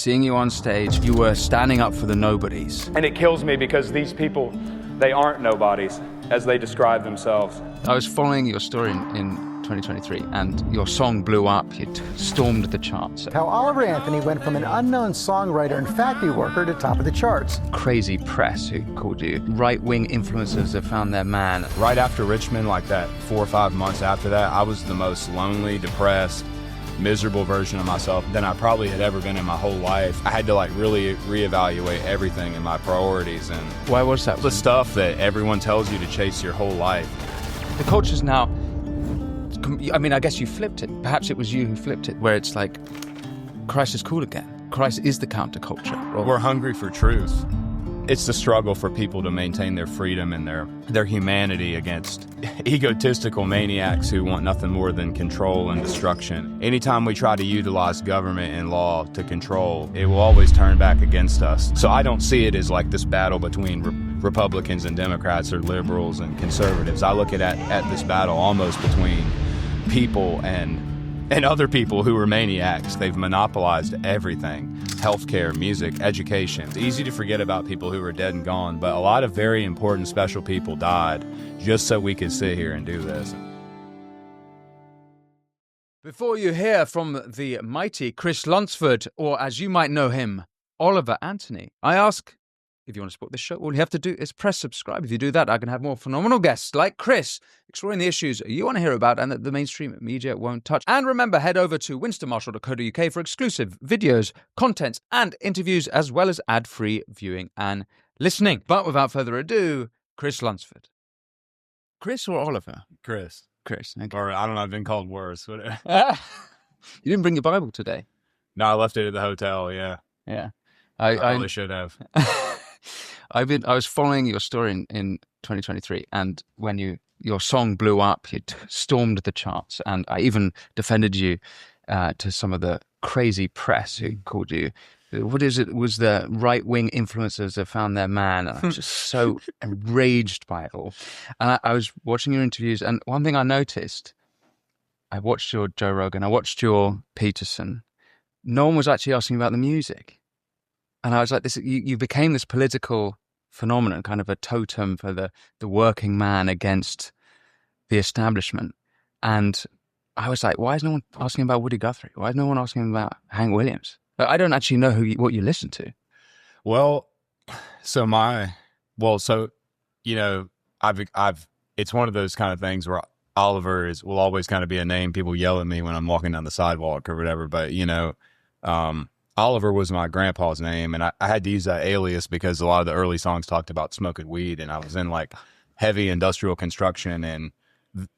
seeing you on stage, you were standing up for the nobodies. And it kills me because these people, they aren't nobodies, as they describe themselves. I was following your story in 2023, and your song blew up. You stormed the charts. How Oliver Anthony went from an unknown songwriter and factory worker to top of the charts. Crazy press who called you. Right-wing influencers have found their man. Right after Richmond, like that 4 or 5 months after that, I was the most lonely, depressed, miserable version of myself than I probably had ever been in my whole life. I had to like really reevaluate everything and my priorities. And why was that? The stuff that everyone tells you to chase your whole life. The culture's now, I mean, I guess you flipped it. Perhaps it was you who flipped it, where it's like, Christ is cool again. Christ is the counterculture. We're hungry for truth. It's the struggle for people to maintain their freedom and their humanity against egotistical maniacs who want nothing more than control and destruction. Anytime we try to utilize government and law to control, it will always turn back against us. So I don't see it as like this battle between Republicans and Democrats or liberals and conservatives. I look at this battle almost between people and other people who are maniacs. They've monopolized everything. Healthcare, music, education. It's easy to forget about people who are dead and gone, but a lot of very important, special people died just so we could sit here and do this. Before you hear from the mighty Chris Lunsford, or as you might know him, Oliver Anthony, I ask, if you want to support this show, all you have to do is press subscribe. If you do that, I can have more phenomenal guests like Chris, exploring the issues you want to hear about and that the mainstream media won't touch. And remember, head over to winstonmarshall.co.uk for exclusive videos, contents, and interviews, as well as ad-free viewing and listening. But without further ado, Chris Lunsford. Chris or Oliver? Chris. Chris. Okay. Or I don't know, I've been called worse. You didn't bring your Bible today? No, I left it at the hotel, yeah. Yeah. I really should have. I was following your story in 2023, and when your song blew up, you stormed the charts, and I even defended you to some of the crazy press who called you. What is it? Was the right-wing influencers have found their man? And I'm just so enraged by it all. And I was watching your interviews, and one thing I noticed, I watched your Joe Rogan, I watched your Peterson. No one was actually asking about the music. And I was like, you became this political phenomenon, kind of a totem for the working man against the establishment. And I was like, why is no one asking about Woody Guthrie? Why is no one asking about Hank Williams? I don't actually know what you listen to. Well, you know, it's one of those kind of things where Oliver will always kind of be a name. People yell at me when I'm walking down the sidewalk or whatever, but you know, Oliver was my grandpa's name, and I had to use that alias because a lot of the early songs talked about smoking weed, and I was in like heavy industrial construction and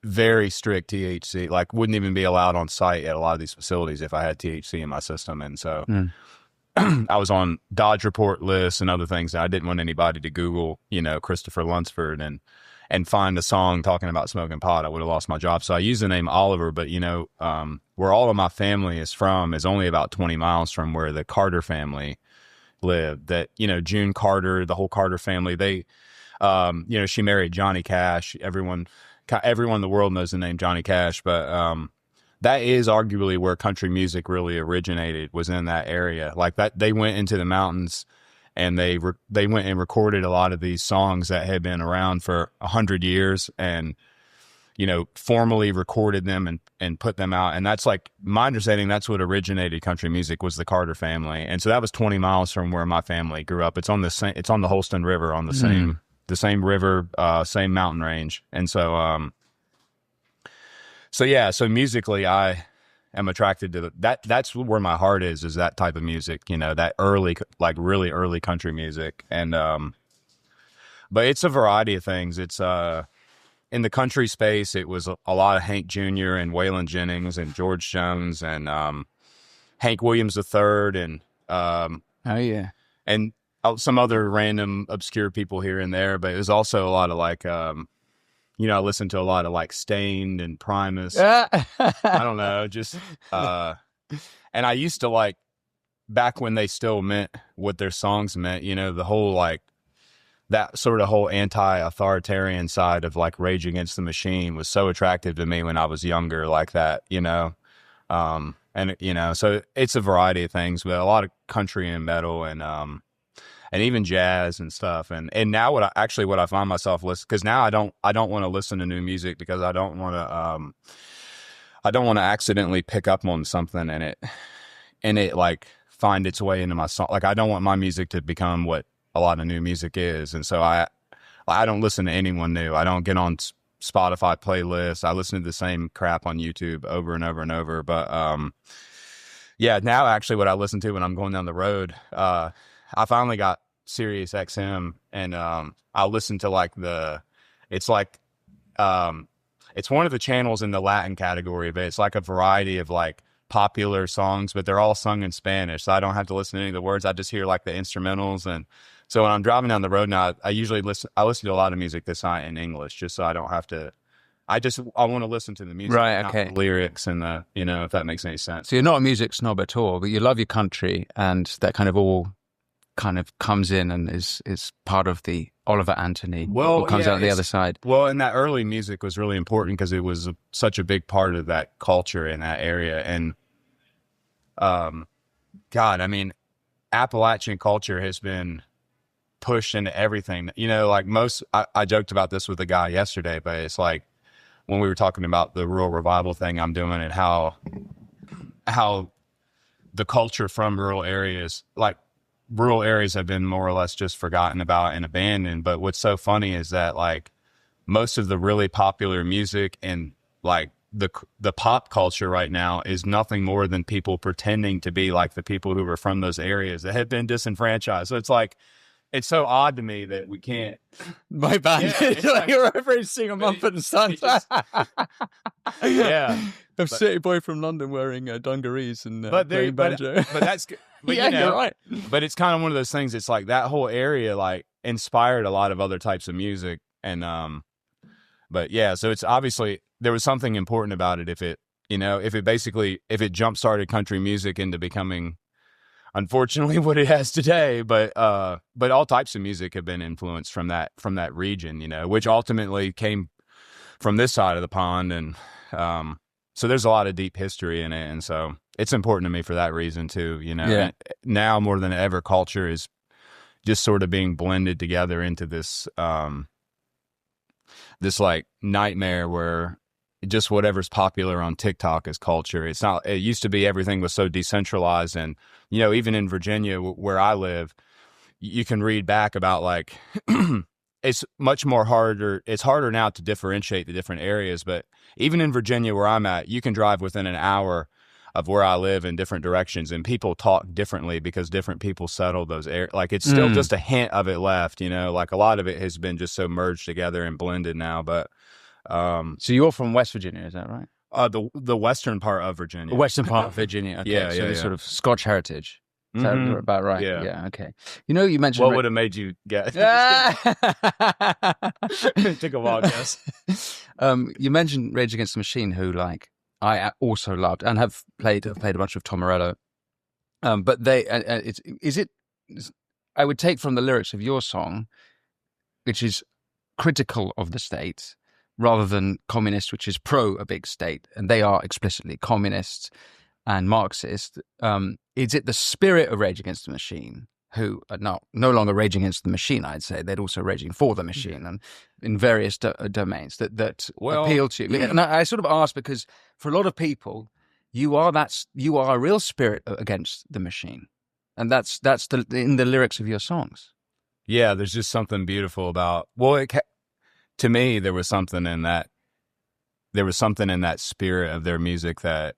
very strict THC, like wouldn't even be allowed on site at a lot of these facilities if I had THC in my system. And so I was on Dodge report lists and other things that I didn't want anybody to Google, you know, Christopher Lunsford and find a song talking about smoking pot. I would have lost my job. So I used the name Oliver, but you know, where all of my family is from is only about 20 miles from where the Carter family lived. That, you know, June Carter, the whole Carter family, they, you know, she married Johnny Cash. Everyone in the world knows the name Johnny Cash, but, that is arguably where country music really originated, was in that area. Like that, they went into the mountains and they went and recorded a lot of these songs that had been around for 100 years and, you know, formally recorded them and put them out. And that's like, my understanding, that's what originated country music, was the Carter family. And so that was 20 miles from where my family grew up. It's on the Holston River, on the same river, same mountain range. And so, so musically, I am attracted to that. That's where my heart is that type of music, you know, that early, like really early country music. And, but it's a variety of things. It's, in the country space, it was a lot of Hank Jr. and Waylon Jennings and George Jones and, Hank Williams III and, oh yeah. And some other random obscure people here and there, but it was also a lot of like, you know, I listened to a lot of like Stained and Primus. I don't know, just, and I used to like, back when they still meant what their songs meant, you know, the whole like, that sort of whole anti-authoritarian side of like Rage Against the Machine was so attractive to me when I was younger, like that, you know, and, you know, so it's a variety of things, but a lot of country and metal and even jazz and stuff. And now what I find myself listening, because now I don't want to listen to new music because I don't want to accidentally pick up on something and it like find its way into my song. Like I don't want my music to become what a lot of new music is. And so I don't listen to anyone new. I don't get on Spotify playlists. I listen to the same crap on YouTube over and over and over. But yeah, now actually what I listen to when I'm going down the road, I finally got Sirius XM, and I'll listen to it's one of the channels in the Latin category, but it's like a variety of like popular songs, but they're all sung in Spanish, so I don't have to listen to any of the words. I just hear like the instrumentals. And so when I'm driving down the road now, I listen to a lot of music that's not in English, just so I don't have to. I want to listen to the music, right? not Okay, the lyrics and the, if that makes any sense. So you're not a music snob at all, but you love your country, and that kind of all kind of comes in and is part of the Oliver Anthony. Well, comes out the other side. Well, and that early music was really important because it was such a big part of that culture in that area. And God, I mean, Appalachian culture has been pushed into everything. Like I joked about this with a guy yesterday, but it's like when we were talking about the rural revival thing I'm doing and how the culture from rural areas have been more or less just forgotten about and abandoned. But what's so funny is that like most of the really popular music and like the pop culture right now is nothing more than people pretending to be like the people who were from those areas that have been disenfranchised. So it's like, it's so odd to me that we can't. My band, like, you're referencing a Mumford and Sons. Yeah, a city boy from London wearing dungarees and playing banjo. But that's, but yeah, you're right. But it's kind of one of those things. It's like that whole area like inspired a lot of other types of music, and but yeah, so it's obviously there was something important about it. If it jump started country music into becoming, unfortunately, what it has today. But all types of music have been influenced from that region, which ultimately came from this side of the pond. And so there's a lot of deep history in it. And so it's important to me for that reason too, Yeah. Now more than ever, culture is just sort of being blended together into this, this like nightmare where just whatever's popular on TikTok is culture. It's not, it used to be everything was so decentralized. And, even in Virginia where I live, you can read back about like, it's much more harder. It's harder now to differentiate the different areas, but even in Virginia where I'm at, you can drive within an hour of where I live in different directions, and people talk differently because different people settle those areas. Like it's still just a hint of it left, like a lot of it has been just so merged together and blended now. But so you're from West Virginia, is that right? The western part of Virginia. The western part of Virginia. Okay. Yeah, so yeah, sort of Scotch heritage. Is that about right? Yeah. Okay. You mentioned what would have made you guess? Take a wild guess. You mentioned Rage Against the Machine, who like I also loved and have played a bunch of Tom Morello. But they, I would take from the lyrics of your song, which is critical of the state rather than communist, which is pro a big state, and they are explicitly communist and Marxist. Is it the spirit of Rage Against the Machine, who are no longer raging against the machine? I'd say they're also raging for the machine, and in various domains that appeal to you. And I sort of ask because for a lot of people, you are a real spirit against the machine, and that's in the lyrics of your songs. Yeah, there's just something beautiful about. Well, to me, there was something in that. There was something in that spirit of their music that,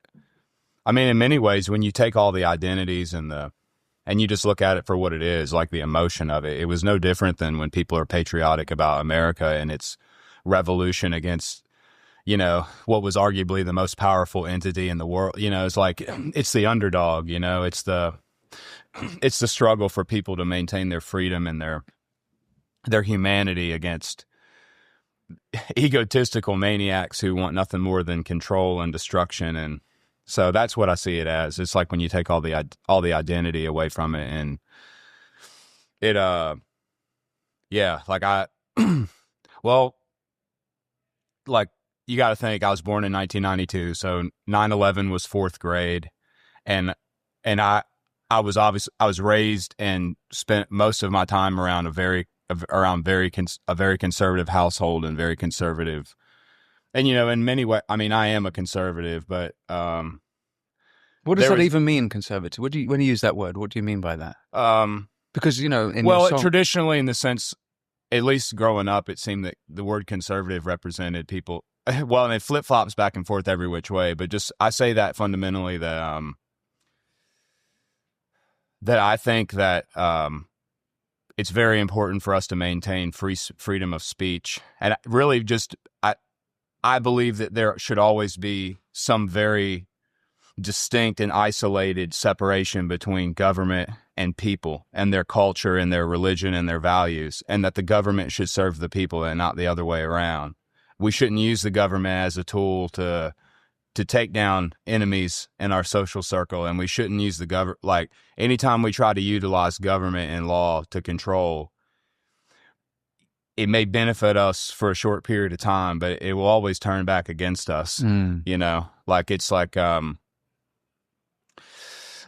I mean, in many ways, when you take all the identities and you just look at it for what it is, like the emotion of it, it was no different than when people are patriotic about America and its revolution against, what was arguably the most powerful entity in the world. It's like, it's the underdog, it's the struggle for people to maintain their freedom and their humanity against egotistical maniacs who want nothing more than control and destruction. And so that's what I see it as. It's like when you take all the identity away from it, and it, well, like you got to think I was born in 1992. So 9/11 was fourth grade. And I was raised and spent most of my time around a very conservative household and very conservative. And, in many ways, I mean, I am a conservative, but what does that even mean, conservative? When you use that word, what do you mean by that? Because, in your song... traditionally, in the sense, at least growing up, it seemed that the word conservative represented people. Well, and it flip-flops back and forth every which way, but just I say that fundamentally that that I think that it's very important for us to maintain freedom of speech. And really I believe that there should always be some very distinct and isolated separation between government and people and their culture and their religion and their values, and that the government should serve the people and not the other way around. We shouldn't use the government as a tool to take down enemies in our social circle, and we shouldn't use the government. Like, anytime we try to utilize government and law to control, it may benefit us for a short period of time, but it will always turn back against us. Like, it's like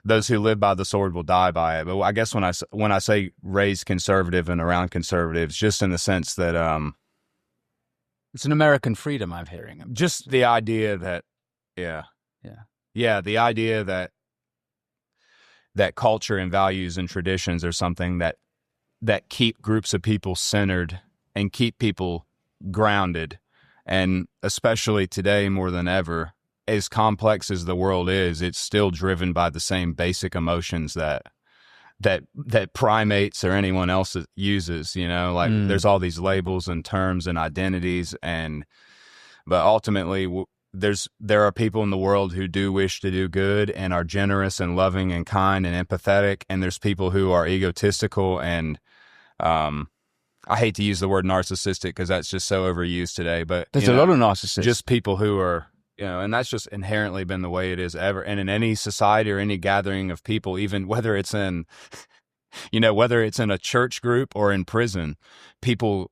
those who live by the sword will die by it. But I guess when I say raised conservative and around conservatives, just in the sense that it's an American freedom I'm hearing. Just the idea that the idea that culture and values and traditions are something that keep groups of people centered and keep people grounded. And especially today more than ever, as complex as the world is, it's still driven by the same basic emotions that primates or anyone else uses, there's all these labels and terms and identities, but ultimately there are people in the world who do wish to do good and are generous and loving and kind and empathetic, and there's people who are egotistical and I hate to use the word narcissistic because that's just so overused today, but there's a lot of narcissists. Just people who are, and that's just inherently been the way it is ever. And in any society or any gathering of people, even whether it's in a church group or in prison, people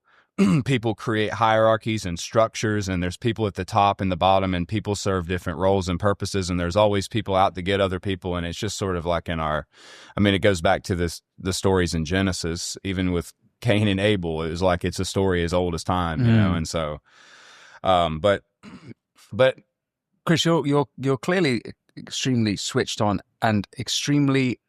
create hierarchies and structures, and there's people at the top and the bottom, and people serve different roles and purposes, and there's always people out to get other people. And it's just sort of like it goes back to the stories in Genesis, even with Cain and Abel. It was like it's a story as old as time, and so but Chris, you're clearly extremely switched on and extremely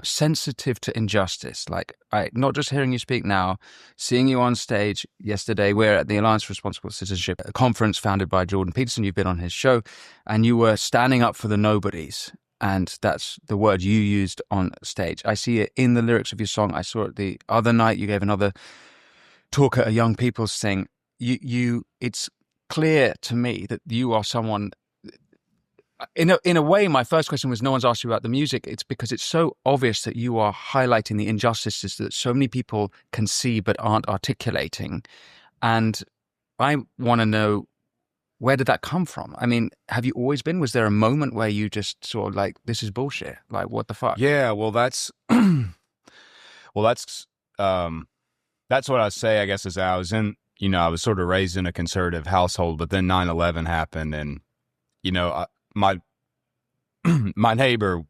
sensitive to injustice. Like, not just hearing you speak now, seeing you on stage yesterday. We're at the Alliance for Responsible Citizenship, a conference founded by Jordan Peterson. You've been on his show, and you were standing up for the nobodies. And that's the word you used on stage. I see it in the lyrics of your song. I saw it the other night. You gave another talk at a young people's thing. It's clear to me that you are someone. In a way, my first question was, no one's asked you about the music. It's because it's so obvious that you are highlighting the injustices that so many people can see but aren't articulating. And I want to know, where did that come from? I mean, have you always been? Was there a moment where you just saw, like, this is bullshit? Like, what the fuck? Yeah, well, that's what I say, I guess, is I was I was sort of raised in a conservative household, but then 9/11 happened, and, my neighbor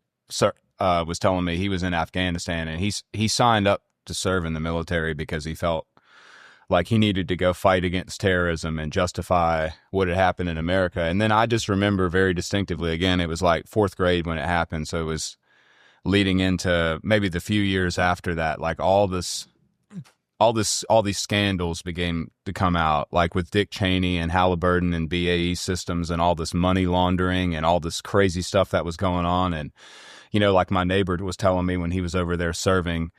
was telling me he was in Afghanistan, and he signed up to serve in the military because he felt like he needed to go fight against terrorism and justify what had happened in America. And then I just remember very distinctly, again, it was like fourth grade when it happened. So it was leading into maybe the few years after that, like all these scandals began to come out, like with Dick Cheney and Halliburton and BAE Systems and all this money laundering and all this crazy stuff that was going on. And, like my neighbor was telling me when he was over there serving,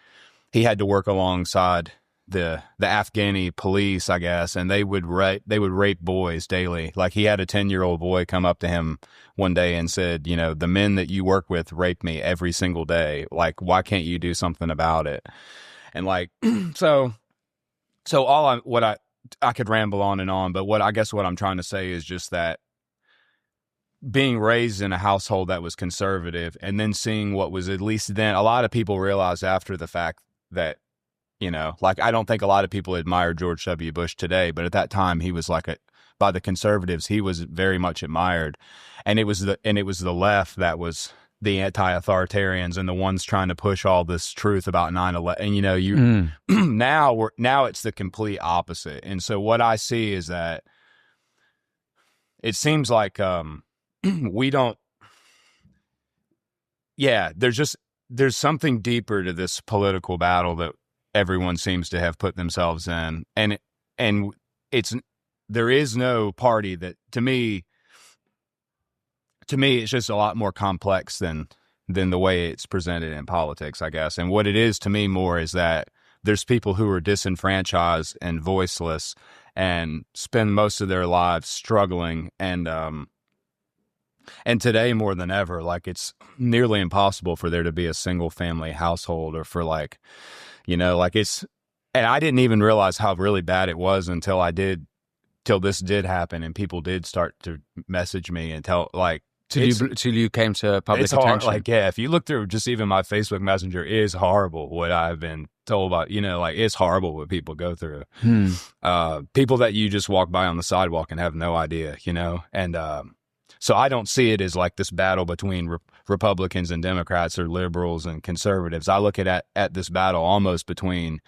he had to work alongside the Afghani police, I guess, and they would rape boys daily. Like, he had a 10-year-old boy come up to him one day and said, the men that you work with rape me every single day. Like, why can't you do something about it? And like, so I could ramble on and on, but what I'm trying to say is just that being raised in a household that was conservative, and then seeing what was, at least then, a lot of people realized after the fact that, like, I don't think a lot of people admire George W. Bush today, but at that time he was by the conservatives, he was very much admired. And it was the left that was the anti-authoritarians and the ones trying to push all this truth about 9/11. And, you know, now it's the complete opposite. And so what I see is that it seems like we don't, there's something deeper to this political battle that everyone seems to have put themselves in. And there is no party that, to me, it's just a lot more complex than the way it's presented in politics, I guess. And what it is to me more is that there's people who are disenfranchised and voiceless and spend most of their lives struggling. And today more than ever, like, it's nearly impossible for there to be a single family household, or for, like, you know, like, and I didn't even realize how really bad it was until this did happen, and people did start to message me and tell, like, till you came to public it's hard, attention. like, yeah, if you look through just even my Facebook Messenger, it is horrible what I've been told about, you know, like, it's horrible what people go through. People that you just walk by on the sidewalk and have no idea, you know. And so I don't see it as like this battle between Republicans and Democrats, or liberals and conservatives. I look at this battle almost between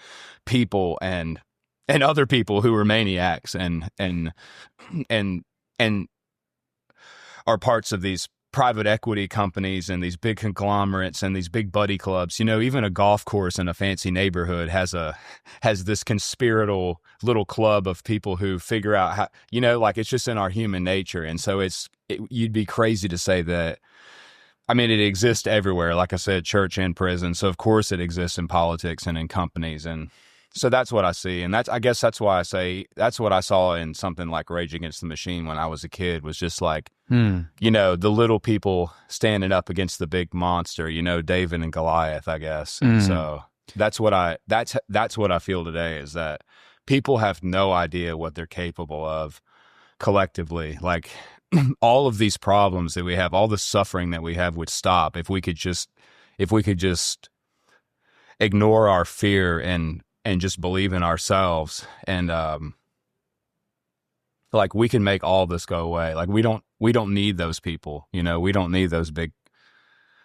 people and other people who are maniacs and are parts of these private equity companies and these big conglomerates and these big buddy clubs. You know, even a golf course in a fancy neighborhood has this conspiratorial little club of people who figure out how, you know, like, it's just in our human nature. And so you'd be crazy to say that. I mean, it exists everywhere, like I said, church and prison. So of course it exists in politics and in companies. And so that's what I see. And I guess that's why I say that's what I saw in something like Rage Against the Machine when I was a kid, was just like, you know, the little people standing up against the big monster, you know, David and Goliath, I guess. So that's what I feel today, is that people have no idea what they're capable of collectively. Like, all of these problems that we have, all the suffering that we have would stop if we could just ignore our fear and just believe in ourselves. And like, we can make all this go away. Like, we don't need those people, you know. We don't need those big,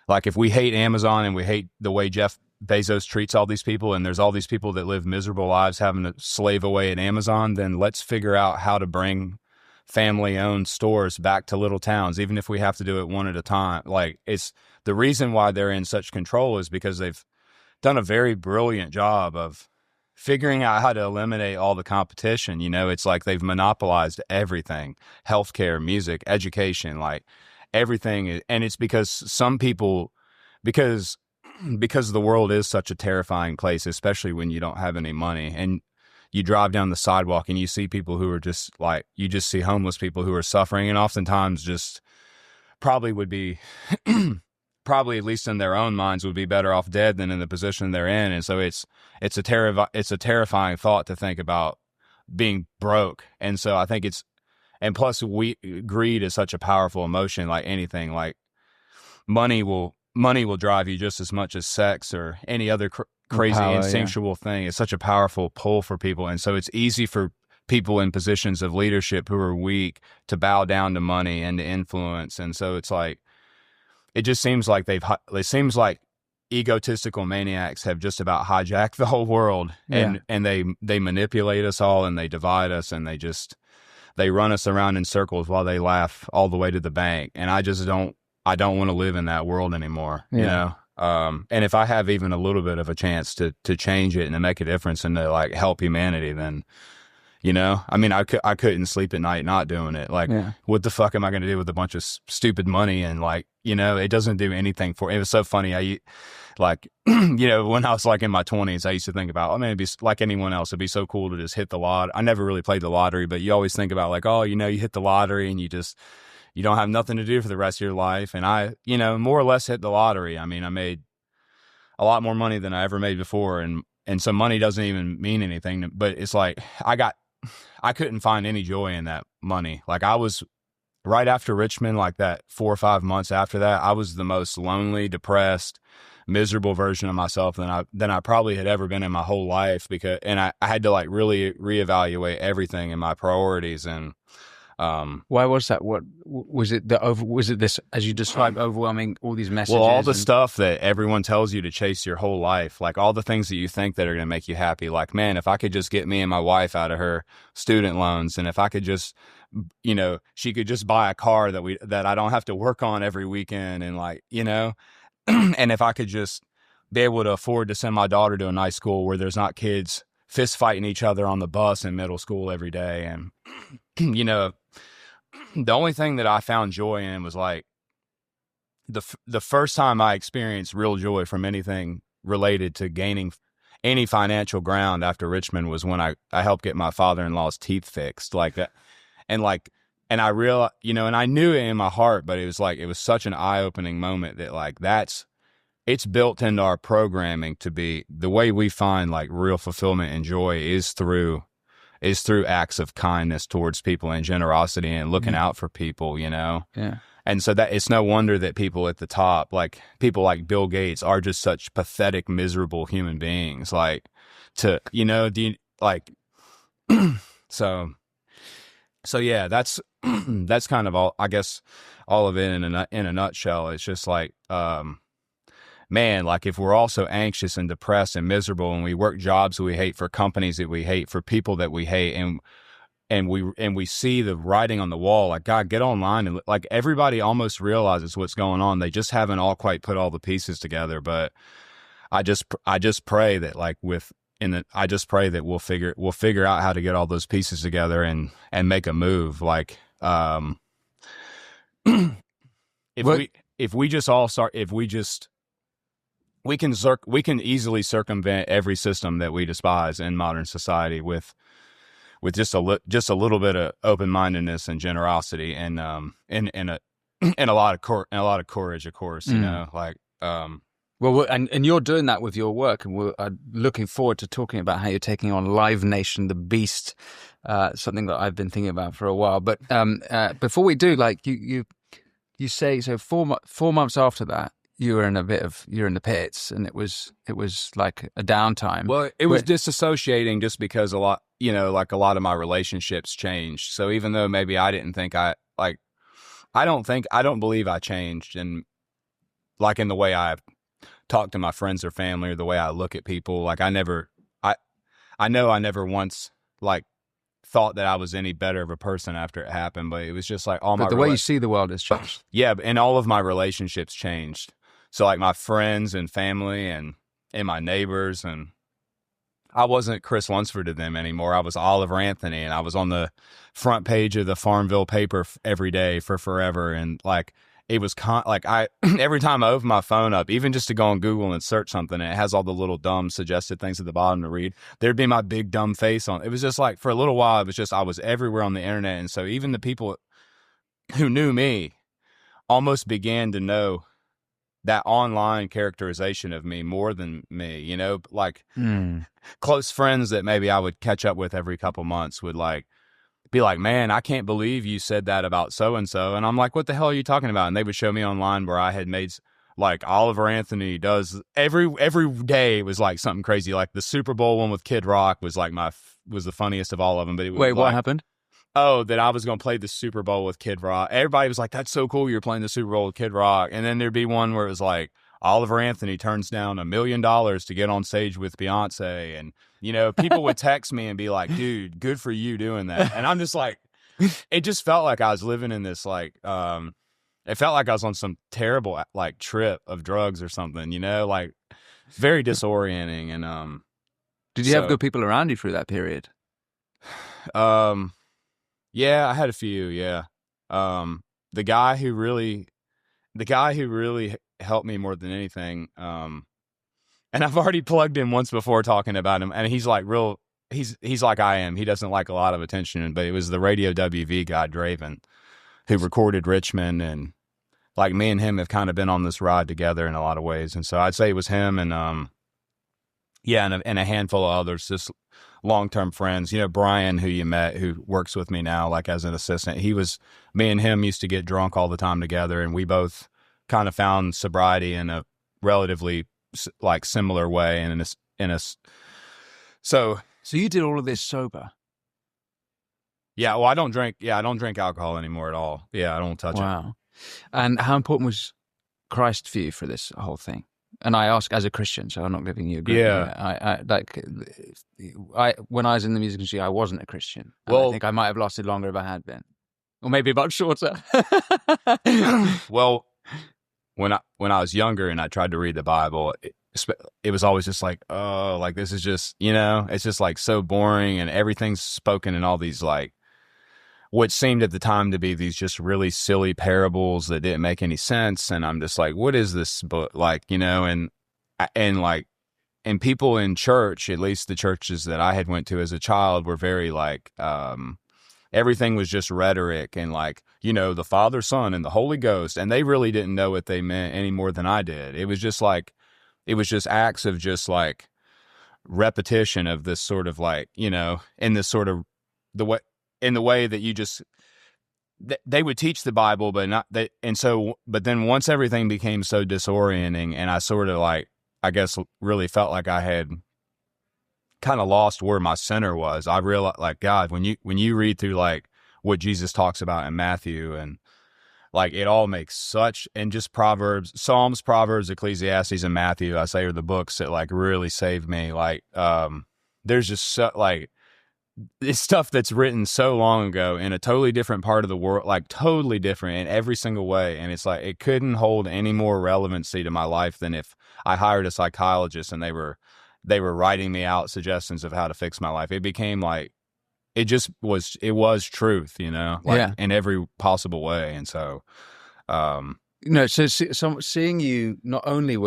like, if we hate Amazon and we hate the way Jeff Bezos treats all these people, and there's all these people that live miserable lives having to slave away at Amazon, then let's figure out how to bring family-owned stores back to little towns, even if we have to do it one at a time. Like, it's the reason why they're in such control is because they've done a very brilliant job of figuring out how to eliminate all the competition. You know, it's like they've monopolized everything: healthcare, music, education, like everything. And it's because some people, because the world is such a terrifying place, especially when you don't have any money, and you drive down the sidewalk and you see people who are just like, you just see homeless people who are suffering, and oftentimes just probably would be, probably, at least in their own minds, would be better off dead than in the position they're in. And so it's a terrifying thought to think about being broke. And so I think and plus greed is such a powerful emotion, like anything. Like, money will drive you just as much as sex or any other crazy instinctual thing. It's such a powerful pull for people. And so it's easy for people in positions of leadership who are weak to bow down to money and to influence. And so it's like, it just seems like it seems like egotistical maniacs have just about hijacked the whole world, and they manipulate us all, and they divide us, and they run us around in circles while they laugh all the way to the bank. And I don't want to live in that world anymore, you know? And if I have even a little bit of a chance to change it and to make a difference and to, like, help humanity, then, you know, I mean, I couldn't sleep at night not doing it. Like, what the fuck am I going to do with a bunch of stupid money? And, like, you know, it doesn't do anything for it. It was so funny. Like, you know, when I was like in my 20s, I used to think about, I mean, it'd be like anyone else. It'd be so cool to just hit the lottery. I never really played the lottery, but you always think about, like, oh, you know, you hit the lottery and you don't have nothing to do for the rest of your life. And I, you know, more or less hit the lottery. I mean, I made a lot more money than I ever made before. And so money doesn't even mean anything, but it's like, I couldn't find any joy in that money. Like, I was right after Richmond, like that 4 or 5 months after that, I was the most lonely, depressed, miserable version of myself than I probably had ever been in my whole life, because I had to, like, really reevaluate everything and my priorities. And Why was that? What was it? Was it this, as you described, overwhelming, all these messages? Well, all the stuff that everyone tells you to chase your whole life, like all the things that you think that are going to make you happy. Like, man, if I could just get me and my wife out of her student loans, and if I could just, she could just buy a car that I don't have to work on every weekend, and and if I could just be able to afford to send my daughter to a nice school where there's not kids fist fighting each other on the bus in middle school every day, and the only thing that I found joy in was like the first time I experienced real joy from anything related to gaining any financial ground after Richmond was when I helped get my father-in-law's teeth fixed, like that. And I realized, and I knew it in my heart, but it was such an eye-opening moment that it's built into our programming to be the way we find like real fulfillment and joy is through acts of kindness towards people and generosity and looking out for people, Yeah. And so that it's no wonder that people at the top, like people like Bill Gates, are just such pathetic, miserable human beings. Like so yeah, that's kind of all, I guess, all of it in a nutshell. It's just like, man, like if we're all so anxious and depressed and miserable, and we work jobs that we hate, for companies that we hate, for people that we hate, and we see the writing on the wall, like, God, get online, and like everybody almost realizes what's going on. They just haven't all quite put all the pieces together. But I just pray that I just pray that we'll figure out how to get all those pieces together and make a move. Like, if we just all start, we can easily circumvent every system that we despise in modern society with just a little bit of open-mindedness and generosity and a lot of courage, of course, Well, and you're doing that with your work, and we're looking forward to talking about how you're taking on Live Nation, the Beast, something that I've been thinking about for a while. But before we do, like you say, so 4 months after that, you're in the pits, and it was like a downtime. Well, it was disassociating just because a lot of my relationships changed. So even though maybe I didn't think I don't believe I changed, and like in the way I talk to my friends or family, or the way I look at people. Like I know I never once like thought that I was any better of a person after it happened, but it was just like the way you see the world has changed. Yeah, and all of my relationships changed. So like my friends and family and my neighbors, and I wasn't Chris Lunsford to them anymore. I was Oliver Anthony, and I was on the front page of the Farmville paper every day for forever. And like, it was every time I open my phone up, even just to go on Google and search something, and it has all the little dumb suggested things at the bottom to read, there'd be my big dumb face on. It was just like, for a little while, it was just, I was everywhere on the internet. And so even the people who knew me almost began to know that online characterization of me more than me, close friends that maybe I would catch up with every couple months would like be like, man, I can't believe you said that about so-and-so. And I'm like, what the hell are you talking about? And they would show me online where I had made, like, Oliver Anthony does every day was like something crazy. Like the Super Bowl one with Kid Rock was like was the funniest of all of them. But Wait, what happened? Oh, that I was going to play the Super Bowl with Kid Rock. Everybody was like, that's so cool, you're playing the Super Bowl with Kid Rock. And then there'd be one where it was like, Oliver Anthony turns down $1 million to get on stage with Beyonce. And, people would text me and be like, dude, good for you doing that. And I'm just like, it just felt like I was living in this, like, it felt like I was on some terrible, like, trip of drugs or something, like very disorienting. And, did you have good people around you through that period? Yeah, I had a few. Yeah. The guy who really helped me more than anything. And I've already plugged him once before talking about him, and he's like he's like I am. He doesn't like a lot of attention, but it was the Radio WV guy, Draven, who recorded Richmond, and like me and him have kind of been on this ride together in a lot of ways. And so I'd say it was him and and a handful of others, just long-term friends. Brian, who you met, who works with me now, like as an assistant, me and him used to get drunk all the time together, and we both kind of found sobriety in a relatively like similar way. And so. So you did all of this sober? Yeah. Yeah, well, I don't drink. Yeah, I don't drink alcohol anymore at all. Yeah, I don't touch it. Wow. And how important was Christ for you for this whole thing? And I ask as a Christian, so I'm not giving you a grip. Yeah. When I was in the music industry, I wasn't a Christian. And Well- I think I might have lasted longer if I had been, or maybe much shorter. Well, when I was younger and I tried to read the Bible, it was always just like, oh, like this is just, it's just like so boring, and everything's spoken in all these like what seemed at the time to be these just really silly parables that didn't make any sense. And I'm just like, what is this book? Like, and people in church, at least the churches that I had went to as a child, were very like, everything was just rhetoric and like, the Father, Son, and the Holy Ghost. And they really didn't know what they meant any more than I did. It was just acts of just like repetition of this sort of like, in this sort of in the way that you just, they would teach the Bible, but not they. And so, but then once everything became so disorienting, and I sort of like, I guess really felt like I had kind of lost where my center was. I realized, like, God, when you read through like what Jesus talks about in Matthew, and like it all makes such, and just Psalms, Proverbs, Ecclesiastes, and Matthew, I say, are the books that like really saved me. Like, there's just so, like, it's stuff that's written so long ago in a totally different part of the world, like totally different in every single way. And it's like, it couldn't hold any more relevancy to my life than if I hired a psychologist and they were writing me out suggestions of how to fix my life. It became like, it was truth, in every possible way. And so, so seeing you, not only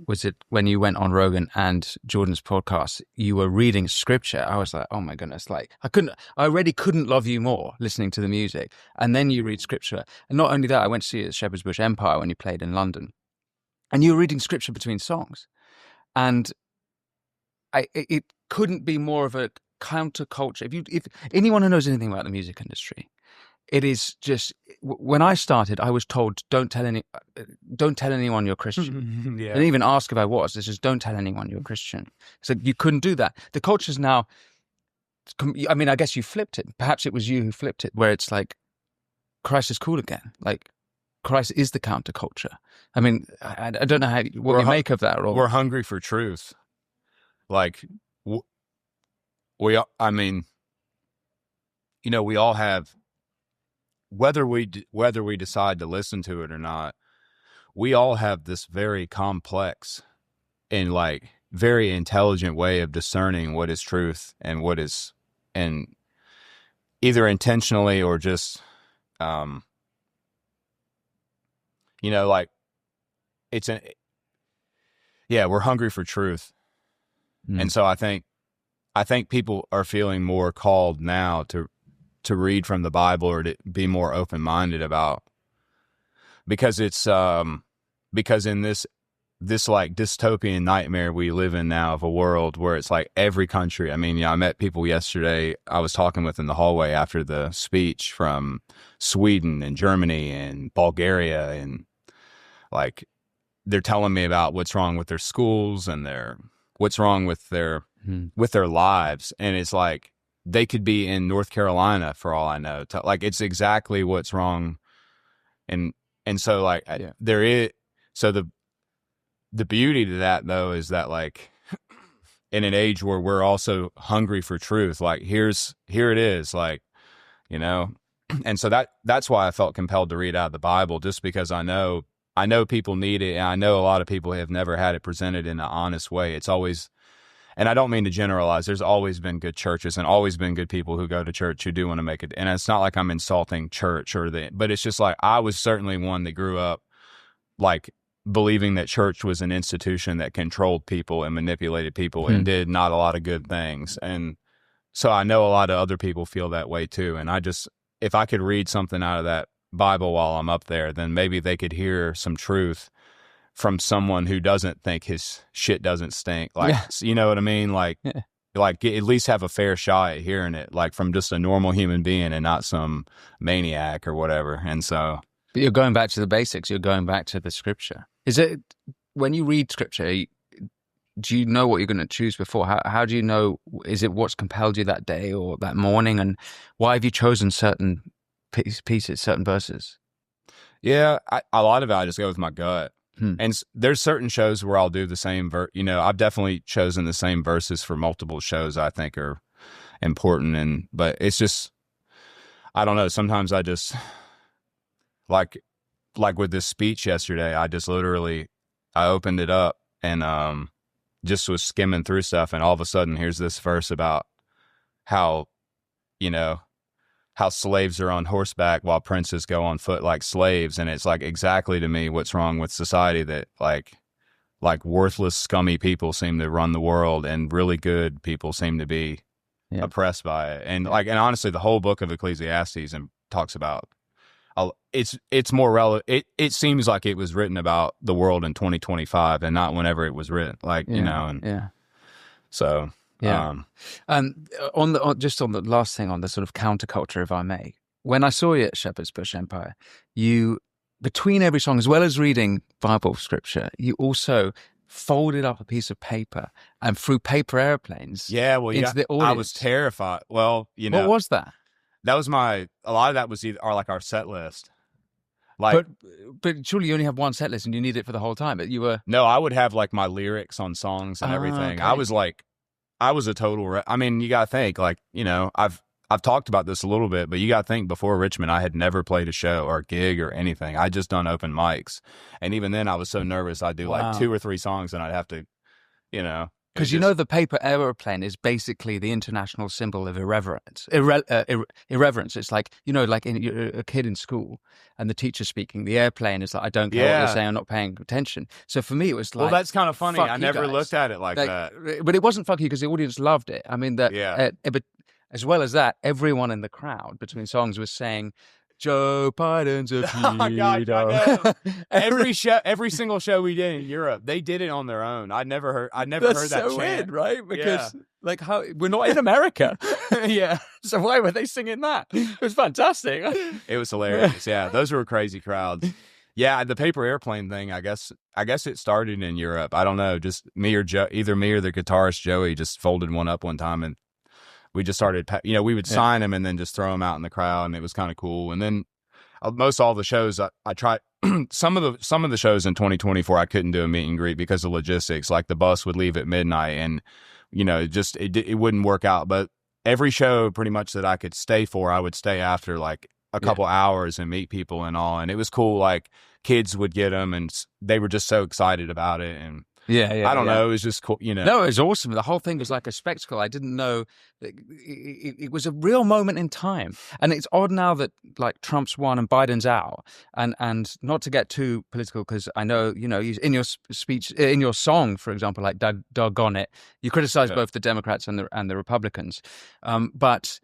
was it when you went on Rogan and Jordan's podcast, you were reading scripture. I was like, oh my goodness, like I already couldn't love you more listening to the music. And then you read scripture. And not only that, I went to see you at Shepherd's Bush Empire when you played in London, and you were reading scripture between songs. And it couldn't be more of a counterculture. If anyone who knows anything about the music industry, it is just, when I started, I was told, don't tell anyone you're Christian. yeah. I didn't even ask if I was. It's just, don't tell anyone you're Christian. So you couldn't do that. The culture's now, I mean, I guess you flipped it. Perhaps it was you who flipped it, where it's like, Christ is cool again. Like, Christ is the counterculture. I mean, I don't know what you make of that. Or we're hungry for truth. Like, we all have, whether we decide to listen to it or not, we all have this very complex and like very intelligent way of discerning what is truth and what is, and either intentionally or just, like we're hungry for truth. And so I think people are feeling more called now to read from the Bible, or to be more open-minded about, because it's because in this like dystopian nightmare we live in now of a world where it's like every country. I mean, I met people yesterday I was talking with in the hallway after the speech from Sweden and Germany and Bulgaria, and like they're telling me about what's wrong with their schools and what's wrong with their lives. And it's like, they could be in North Carolina for all I know. Like, it's exactly what's wrong. And so like there is, so the beauty to that though, is that like in an age where we're also hungry for truth, like here it is, like, and so that's why I felt compelled to read out of the Bible, just because I know people need it. And I know a lot of people have never had it presented in an honest way. It's always, and I don't mean to generalize, there's always been good churches and always been good people who go to church who do want to make it. And it's not like I'm insulting church but it's just like, I was certainly one that grew up like believing that church was an institution that controlled people and manipulated people and did not a lot of good things. And so I know a lot of other people feel that way too. And if I could read something out of that Bible while I'm up there, then maybe they could hear some truth from someone who doesn't think his shit doesn't stink. Like, you know what I mean? Like, like at least have a fair shot at hearing it, like from just a normal human being and not some maniac or whatever. And so, but you're going back to the basics. You're going back to the scripture. Is it, when you read scripture, do you know what you're going to choose before? How do you know? Is it what's compelled you that day or that morning? And why have you chosen certain pieces, certain verses? Yeah, a lot of it I just go with my gut. Hmm. And there's certain shows where I'll do the same I've definitely chosen the same verses for multiple shows I think are important, but it's just, I don't know, sometimes I just like with this speech yesterday, I just literally, I opened it up and just was skimming through stuff, and all of a sudden here's this verse about how, how slaves are on horseback while princes go on foot like slaves. And it's like exactly to me what's wrong with society, that like worthless, scummy people seem to run the world and really good people seem to be oppressed by it. And and honestly, the whole book of Ecclesiastes and talks about, it's more relevant. It seems like it was written about the world in 2025 and not whenever it was written, so. Yeah. Just on the last thing, on the sort of counterculture, if I may, when I saw you at Shepherd's Bush Empire, you, between every song, as well as reading Bible scripture, you also folded up a piece of paper and flew paper airplanes. Yeah, well, into the audience. I was terrified. Well, what was that? That was a lot of that was our set list. Like, but surely you only have one set list and you need it for the whole time. But you were no, I would have like my lyrics on songs and everything. Okay. I was a total. I mean, you got to think, I've talked about this a little bit, but you got to think, before Richmond, I had never played a show or a gig or anything. I just done open mics, and even then, I was so nervous. I'd do like 2 or 3 songs, and I'd have to, because the paper aeroplane is basically the international symbol of irreverence. Irreverence. It's like, like you're a kid in school and the teacher's speaking. The airplane is like, I don't care what you're saying, I'm not paying attention. So for me, it was like, well, that's kind of funny. I never looked at it like that. But it wasn't fuck you, because the audience loved it. I mean, but as well as that, everyone in the crowd between songs was saying, Joe Biden's a pedo. Oh my God, every single show we did in Europe, they did it on their own. I never heard that so chant. Weird, right? Because how we're not in America. Yeah. So why were they singing that? It was fantastic. It was hilarious. Yeah, those were crazy crowds. Yeah, the paper airplane thing, I guess it started in Europe. I don't know, just me or either me or the guitarist Joey just folded one up one time, and we just started, we would sign them and then just throw them out in the crowd, and it was kind of cool. And then most all the shows I tried, some of the shows in 2024, I couldn't do a meet and greet because of logistics. Like the bus would leave at midnight, and it wouldn't work out. But every show pretty much that I could stay for, I would stay after like a couple hours and meet people and all. And it was cool. Like kids would get them, and they were just so excited about it. And I don't know. It was just cool, No, it was awesome. The whole thing was like a spectacle. I didn't know. It was a real moment in time. And it's odd now that like Trump's won and Biden's out. And not to get too political, because I know, in your speech, in your song, for example, like Doggone It, you criticize both the Democrats and the Republicans. But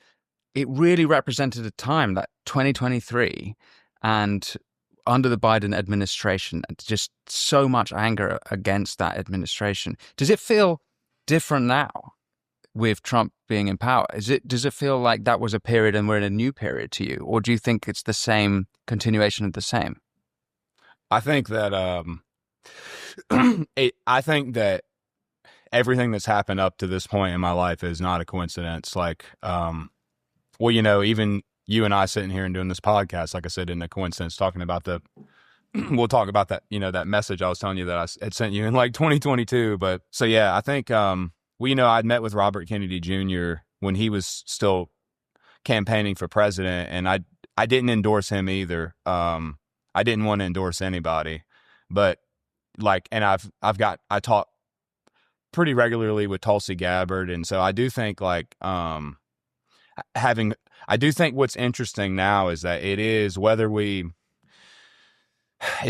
it really represented a time, that 2023, and under the Biden administration, and just so much anger against that administration. Does it feel different now with Trump being in power? Does it feel like that was a period and we're in a new period to you? Or do you think it's the same continuation of the same? I think that I think that everything that's happened up to this point in my life is not a coincidence. Like, even you and I sitting here and doing this podcast, like I said, in a coincidence, talking about we'll talk about that, that message I was telling you that I had sent you in like 2022. But so, yeah, I think, I'd met with Robert Kennedy Jr. when he was still campaigning for president, and I didn't endorse him either. I didn't want to endorse anybody, but I talk pretty regularly with Tulsi Gabbard. And so I do think I do think what's interesting now is that it's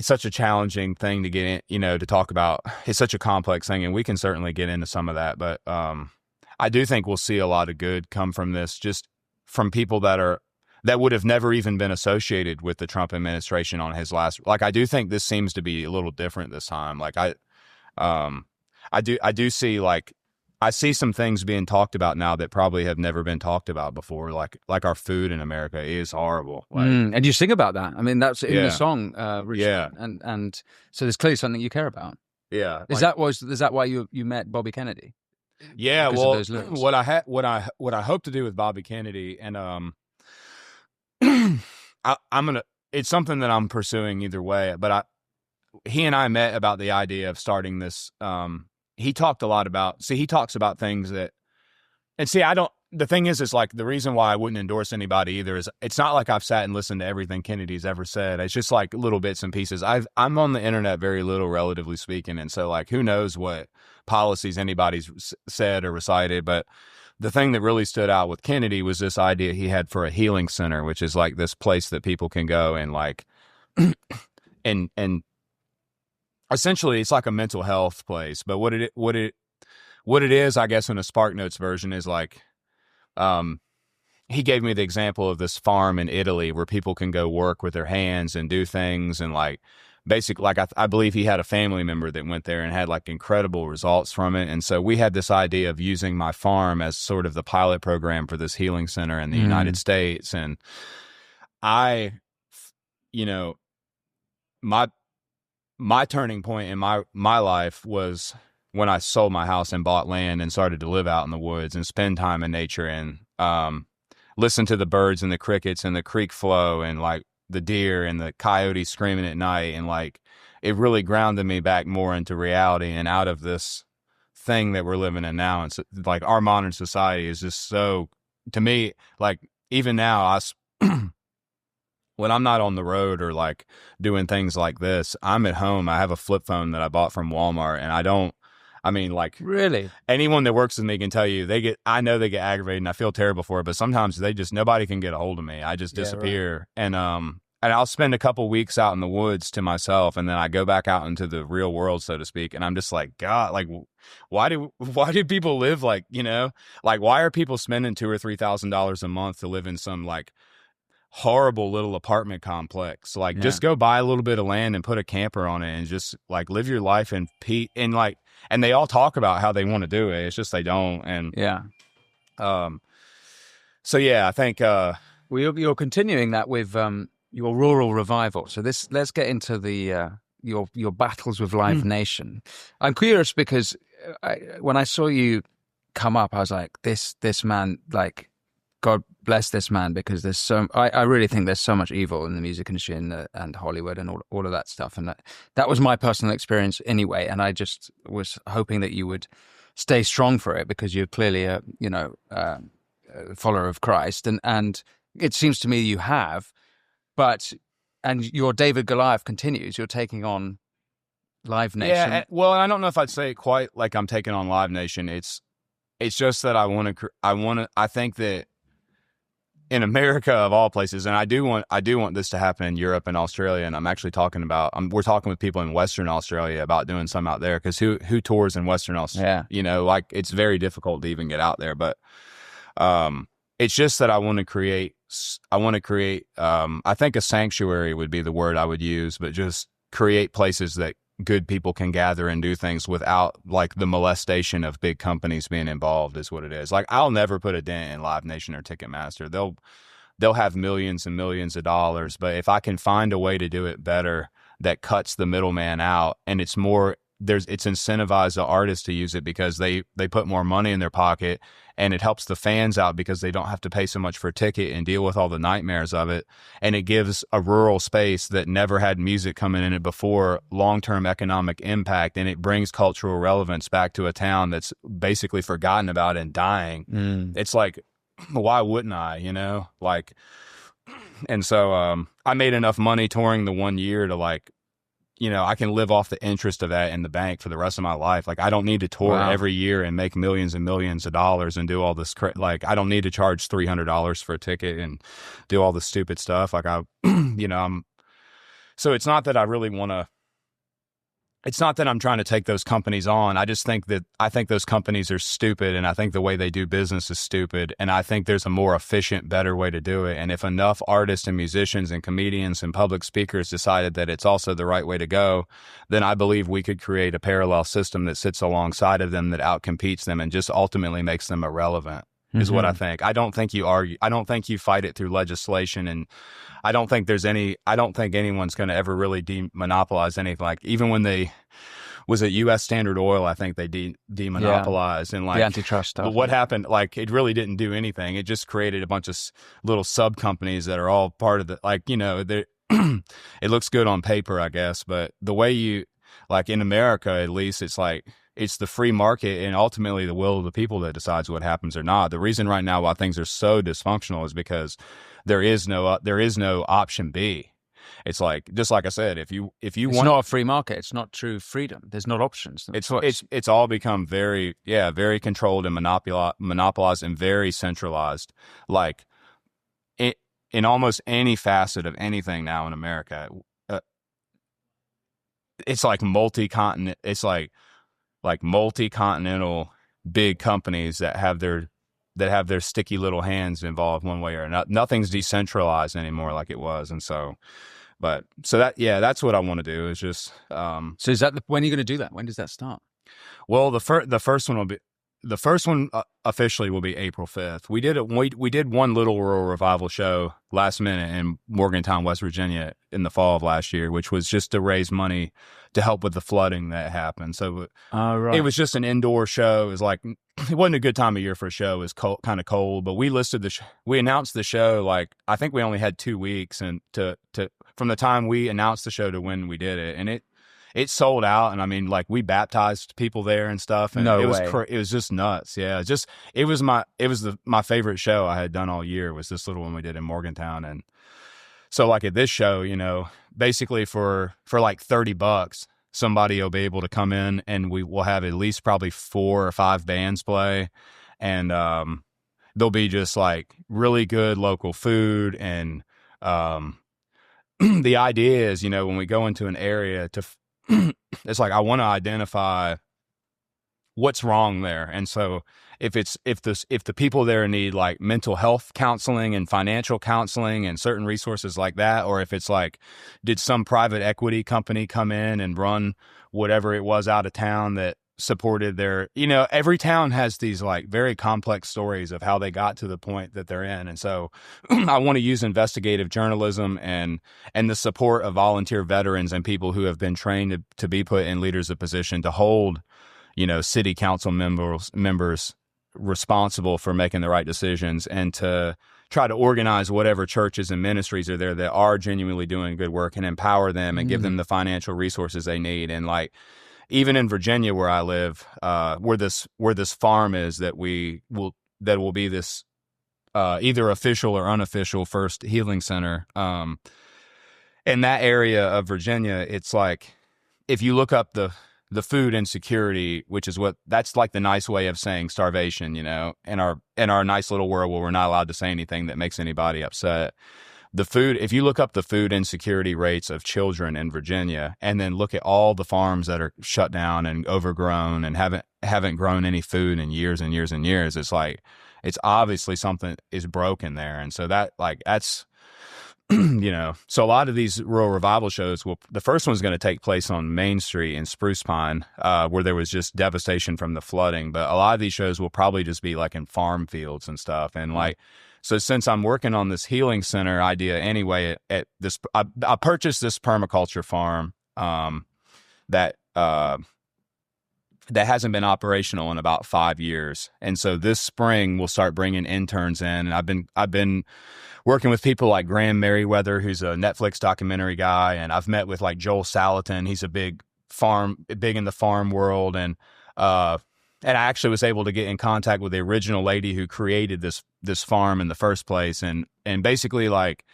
such a challenging thing to get in, to talk about. It's such a complex thing, and we can certainly get into some of that. But I do think we'll see a lot of good come from this, just from people that would have never even been associated with the Trump administration on his last. Like, I do think this seems to be a little different this time. Like I do see I see some things being talked about now that probably have never been talked about before. Like our food in America is horrible. And you sing about that. I mean, that's in the song, Richmond. And so there's clearly something you care about. Yeah. Is that why you met Bobby Kennedy? Yeah, Because of well, those lyrics? what I hope to do with Bobby Kennedy, and I'm gonna. It's something that I'm pursuing either way. But he and I met about the idea of starting this. He talked a lot about. See, he talks about things that, and see, I don't. The thing is like the reason why I wouldn't endorse anybody either is it's not like I've sat and listened to everything Kennedy's ever said. It's just like little bits and pieces. I'm on the internet very little, relatively speaking, and so like who knows what policies anybody's said or recited. But the thing that really stood out with Kennedy was this idea he had for a healing center, which is like this place that people can go and like, and essentially it's like a mental health place. But what it is, I guess, in a SparkNotes version is like. He gave me the example of this farm in Italy where people can go work with their hands and do things. And like, basically, like I believe he had a family member that went there and had like incredible results from it. And so we had this idea of using my farm as sort of the pilot program for this healing center in the United States. And I, you know, my turning point in my life was when I sold my house and bought land and started to live out in the woods and spend time in nature and listen to the birds and the crickets and the creek flow and like the deer and the coyotes screaming at night. And like it really grounded me back more into reality and out of this thing that we're living in now. And so, like our modern society is just so, to me, like even now, when I'm not on the road or like doing things like this, I'm at home. I have a flip phone that I bought from Walmart, and like Really, anyone that works with me can tell you I know they get aggravated and I feel terrible for it, but sometimes nobody can get a hold of me. I just disappear. Right. And I'll spend a couple weeks out in the woods to myself, and then I go back out into the real world, so to speak. And I'm just like, God, like, why do people live like, like, why are people spending $2,000 or $3,000 a month to live in some like horrible little apartment complex? Like, just go buy a little bit of land and put a camper on it and just like live your life in peace. And like, and they all talk about how they want to do it. It's just they don't. And so yeah, I think you're continuing that with your rural revival. So let's get into the your battles with Live Nation. I'm curious because when I saw you come up, I was like, this man, like, God bless this man, because there's I really think there's so much evil in the music industry and Hollywood and all of that stuff. And that was my personal experience anyway. And I just was hoping that you would stay strong for it, because you're clearly a follower of Christ. And it seems to me you have, and your David Goliath continues. You're taking on Live Nation. Yeah, well, I don't know if I'd say it quite like I'm taking on Live Nation. It's just that I think that in America of all places, and I do want this to happen in Europe and Australia, and I'm actually we're talking with people in Western Australia about doing some out there, because who tours in Western Australia? Yeah. Like it's very difficult to even get out there, but it's just that I want to create, I think a sanctuary would be the word I would use, but just create places that good people can gather and do things without like the molestation of big companies being involved is what it is. Like I'll never put a dent in Live Nation or Ticketmaster. They'll have millions and millions of dollars, but if I can find a way to do it better that cuts the middleman out, and it's incentivized the artists to use it because they put more money in their pocket, and it helps the fans out because they don't have to pay so much for a ticket and deal with all the nightmares of it. And it gives a rural space that never had music coming in it before long-term economic impact, and it brings cultural relevance back to a town that's basically forgotten about and dying. It's like, why wouldn't I, like, and so I made enough money touring the 1 year to like, I can live off the interest of that in the bank for the rest of my life. Like, I don't need to tour every year and make millions and millions of dollars and do all this. Like, I don't need to charge $300 for a ticket and do all this stupid stuff. Like, so it's not that I really want to, it's not that I'm trying to take those companies on. I just think those companies are stupid, and I think the way they do business is stupid. And I think there's a more efficient, better way to do it. And if enough artists and musicians and comedians and public speakers decided that it's also the right way to go, then I believe we could create a parallel system that sits alongside of them, that outcompetes them and just ultimately makes them irrelevant. Is what I think. I don't think you argue. I don't think you fight it through legislation, and I don't think anyone's going to ever really demonopolize anything. Like, even when was it U.S. Standard Oil? I think they demonopolized and like the antitrust stuff. But what happened? Like it really didn't do anything. It just created a bunch of little sub companies that are all part of the it looks good on paper, I guess, but the way you like in America, at least, it's like it's the free market and ultimately the will of the people that decides what happens or not. The reason right now why things are so dysfunctional is because there is no option B. It's like, just like I said, if you it's want, not a free market. It's not true freedom. There's not options. It's all become very controlled and monopolized and very centralized. Like in almost any facet of anything now in America, it's like multi-continent. It's like multi-continental big companies that have their sticky little hands involved one way or another. Nothing's decentralized anymore like it was, and so. That's what I want to do. Is just. So is that when are you going to do that? When does that start? Well, the first one officially will be April 5th. We did one little rural revival show last minute in Morgantown, West Virginia in the fall of last year, which was just to raise money to help with the flooding that happened. So right. It was just an indoor show. It was like, it wasn't a good time of year for a show. It was kind of cold, but we announced the show. Like, I think we only had 2 weeks and from the time we announced the show to when we did it. And it sold out, and I mean, like we baptized people there and stuff. And it was just nuts. Yeah, it was my favorite show I had done all year was this little one we did in Morgantown. And so, like at this show, basically for like $30, somebody will be able to come in, and we will have at least probably 4 or 5 bands play, and there'll be just like really good local food and. The idea is, when we go into an area it's like I want to identify what's wrong there. And so if the people there need like mental health counseling and financial counseling and certain resources like that, or if it's like, did some private equity company come in and run whatever it was out of town that supported their, every town has these like very complex stories of how they got to the point that they're in. And so I want to use investigative journalism and the support of volunteer veterans and people who have been trained to be put in leadership position to hold, city council members responsible for making the right decisions, and to try to organize whatever churches and ministries are there that are genuinely doing good work and empower them and give them the financial resources they need. And like, even in Virginia, where I live, where this farm is that will be this either official or unofficial first healing center. In that area of Virginia, it's like if you look up the food insecurity, which is that's like the nice way of saying starvation, in our nice little world where we're not allowed to say anything that makes anybody upset. If you look up the food insecurity rates of children in Virginia, and then look at all the farms that are shut down and overgrown and haven't grown any food in years and years and years, it's like, it's obviously something is broken there. And so that's, so a lot of these rural revival shows the first one's going to take place on Main Street in Spruce Pine, where there was just devastation from the flooding. But a lot of these shows will probably just be like in farm fields and stuff. And like, so since I'm working on this healing center idea anyway, at this, I purchased this permaculture farm that hasn't been operational in about 5 years, and so this spring we'll start bringing interns in. And I've been working with people like Graham Merriweather, who's a Netflix documentary guy, and I've met with like Joel Salatin. He's a big in the farm world, and I actually was able to get in contact with the original lady who created this farm in the first place. And basically like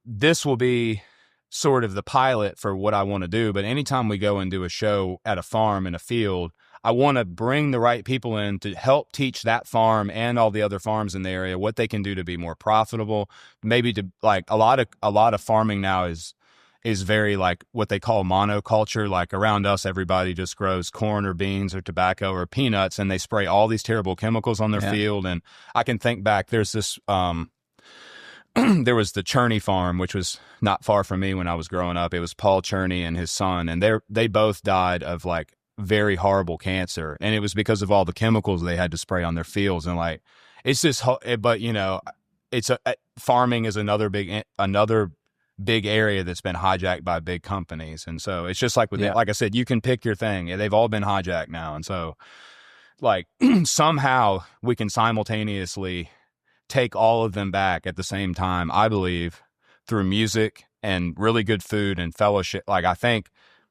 this will be sort of the pilot for what I want to do. But anytime we go and do a show at a farm in a field, I want to bring the right people in to help teach that farm and all the other farms in the area what they can do to be more profitable. Maybe to like a lot of farming now is very like what they call monoculture. Like around us, everybody just grows corn or beans or tobacco or peanuts, and they spray all these terrible chemicals on their field. And I can think back, there's this, there was the Cherney farm, which was not far from me when I was growing up. It was Paul Cherney and his son, and they both died of like very horrible cancer. And it was because of all the chemicals they had to spray on their fields. And like, it's just, but it's farming is another big area that's been hijacked by big companies. And so it's just like with Yeah. like I said, you can pick your thing. They've all been hijacked now. And so like somehow we can simultaneously take all of them back at the same time, I believe, through music and really good food and fellowship. Like I think,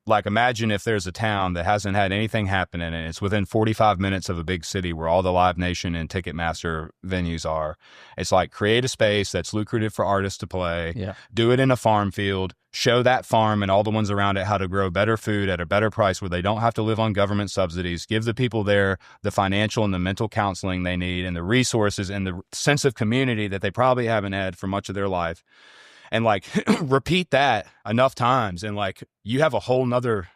like imagine if there's a town that hasn't had anything happen in it. It's within 45 minutes of a big city where all the Live Nation and Ticketmaster venues are. It's like create a space that's lucrative for artists to play, do it in a farm field, show that farm and all the ones around it how to grow better food at a better price where they don't have to live on government subsidies, give the people there the financial and the mental counseling they need and the resources and the sense of community that they probably haven't had for much of their life. And like repeat that enough times and like you have a whole nother,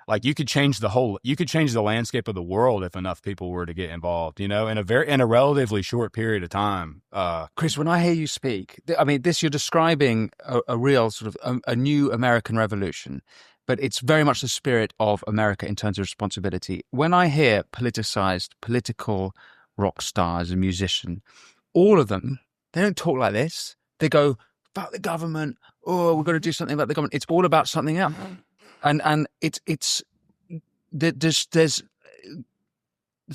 like you could change the landscape of the world if enough people were to get involved, in a relatively short period of time. Chris, when I hear you speak, I mean, you're describing a real sort of a new American revolution, but it's very much the spirit of America in terms of responsibility. When I hear politicized, political rock stars and musicians, all of them, they don't talk like this. They go, about the government. Oh, we've got to do something about the government. It's all about something else, and there's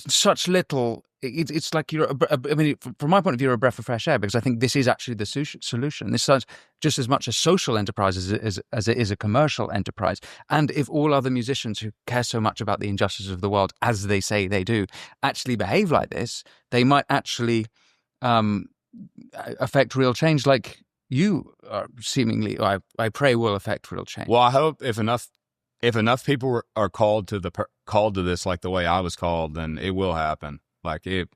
such little. It's like I mean, from my point of view, you're a breath of fresh air because I think this is actually the solution. This is just as much a social enterprise as it is a commercial enterprise. And if all other musicians who care so much about the injustices of the world, as they say they do, actually behave like this, they might actually affect real change. Like you are seemingly, I pray, will affect real change. Well, I hope if enough people are called to this, like the way I was called, then it will happen. Like it,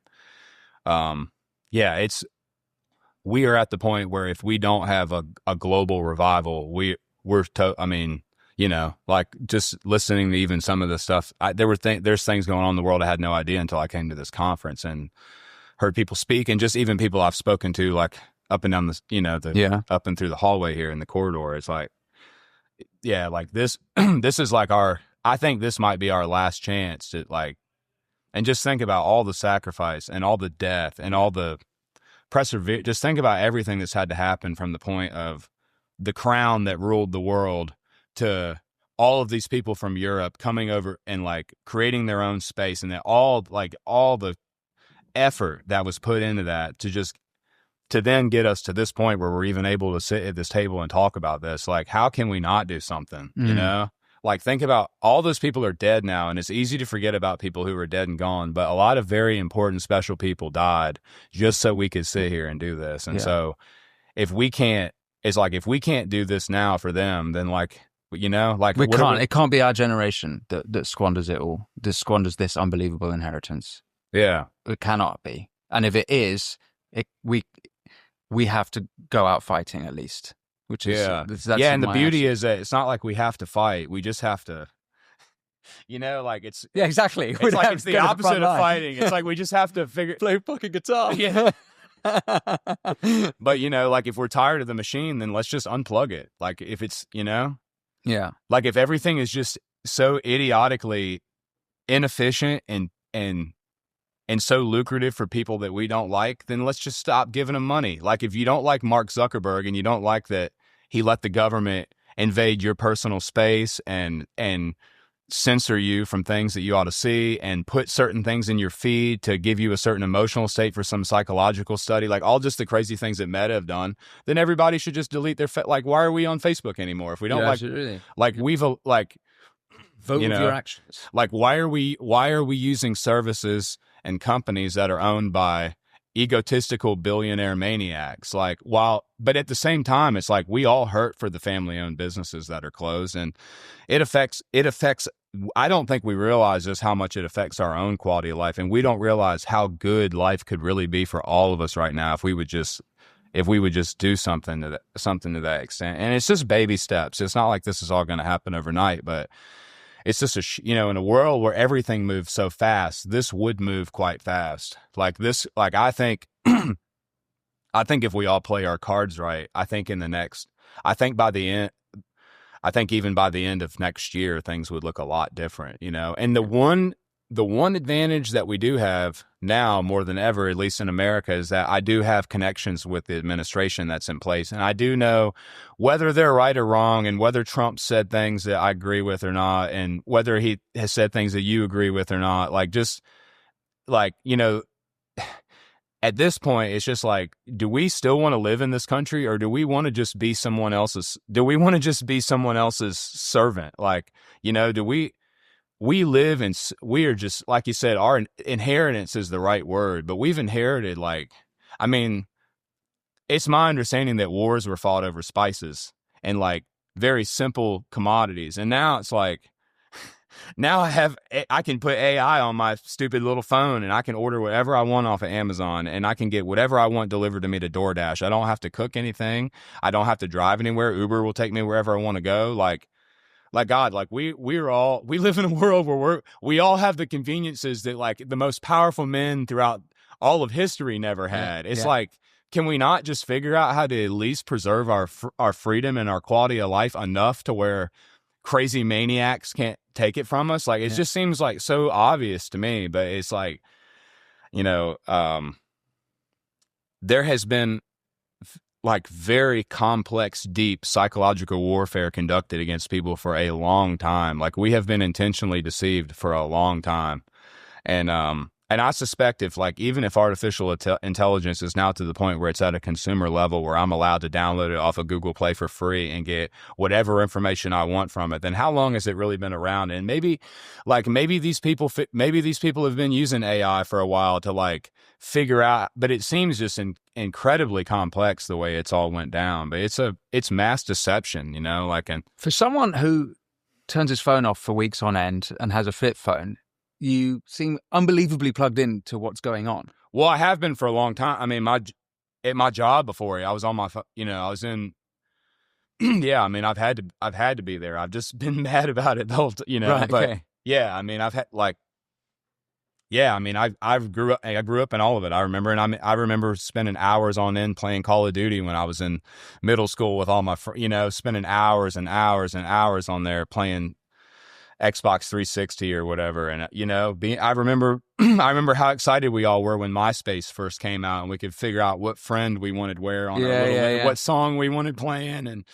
we are at the point where if we don't have a global revival, like just listening to even some of the stuff, there's things going on in the world I had no idea until I came to this conference and heard people speak, and just even people I've spoken to, like up and down up and through the hallway here in the corridor. It's like, yeah, like this is like I think this might be our last chance to like, and just think about all the sacrifice and all the death and all the just think about everything that's had to happen from the point of the crown that ruled the world to all of these people from Europe coming over and like creating their own space, and that all the effort that was put into that to then get us to this point where we're even able to sit at this table and talk about this. Like, how can we not do something? Like, think about all those people are dead now, and it's easy to forget about people who are dead and gone, but a lot of very important, special people died just so we could sit here and do this. And so if we can't do this now for them, then like we can't. It can't be our generation that squanders it all. That squanders this unbelievable inheritance. Yeah, it cannot be. And if it is, we have to go out fighting at least. Which is and the beauty is that it's not like we have to fight. We just have to, like it's exactly. It's like it's the opposite of fighting. It's like we just have to play fucking guitar. Yeah. But like if we're tired of the machine, then let's just unplug it. Like if it's like if everything is just so idiotically inefficient and so lucrative for people that we don't like, then let's just stop giving them money. Like if you don't like Mark Zuckerberg and you don't like that he let the government invade your personal space and censor you from things that you ought to see and put certain things in your feed to give you a certain emotional state for some psychological study, like all just the crazy things that Meta have done, then everybody should just delete their like, why are we on Facebook anymore if we don't we've like vote with your actions. Like why are we using services and companies that are owned by egotistical billionaire maniacs? Like, but at the same time, it's like we all hurt for the family-owned businesses that are closed, and it affects. I don't think we realize just how much it affects our own quality of life, and we don't realize how good life could really be for all of us right now if we would just do something to that extent. And it's just baby steps. It's not like this is all going to happen overnight, but it's just in a world where everything moves so fast, this would move quite fast. Like this, like I think if we all play our cards right, I think even by the end of next year, things would look a lot different, And the one the one advantage that we do have now more than ever, at least in America, is that I do have connections with the administration that's in place. And I do know whether they're right or wrong, and whether Trump said things that I agree with or not, and whether he has said things that you agree with or not. Like, just like, at this point, it's just like, do we still want to live in this country, or do we want to just be someone else's servant? Like, do we live in, we are just, like you said, our inheritance is the right word, but we've inherited, like, I mean, it's my understanding that wars were fought over spices and like very simple commodities. And now it's like, now I can put AI on my stupid little phone, and I can order whatever I want off of Amazon, and I can get whatever I want delivered to me to DoorDash. I don't have to cook anything. I don't have to drive anywhere. Uber will take me wherever I want to go. Like God, like we live in a world where we all have the conveniences that like the most powerful men throughout all of history never had. It's like, can we not just figure out how to at least preserve our freedom and our quality of life enough to where crazy maniacs can't take it from us? Like, it just seems like so obvious to me, but it's like, there has been like very complex, deep psychological warfare conducted against people for a long time. Like, we have been intentionally deceived for a long time. And I suspect even if artificial intelligence is now to the point where it's at a consumer level where I'm allowed to download it off of Google Play for free and get whatever information I want from it, then how long has it really been around? And maybe these people have been using AI for a while to like figure out, but it seems just incredibly complex the way it's all went down. But it's mass deception, and for someone who turns his phone off for weeks on end and has a flip phone, you seem unbelievably plugged into what's going on. Well, I have been for a long time. I mean, at my job before, I was on my, I was in. Yeah, I mean, I've had to be there. I've just been mad about it the whole, Right, but okay. yeah, I mean, I've had like, yeah, I mean, I grew up in all of it. I remember, and I remember spending hours on end playing Call of Duty when I was in middle school with all my, spending hours and hours and hours on there playing Xbox 360 or whatever. And, I remember how excited we all were when MySpace first came out and we could figure out what friend we wanted where on what song we wanted playing. And,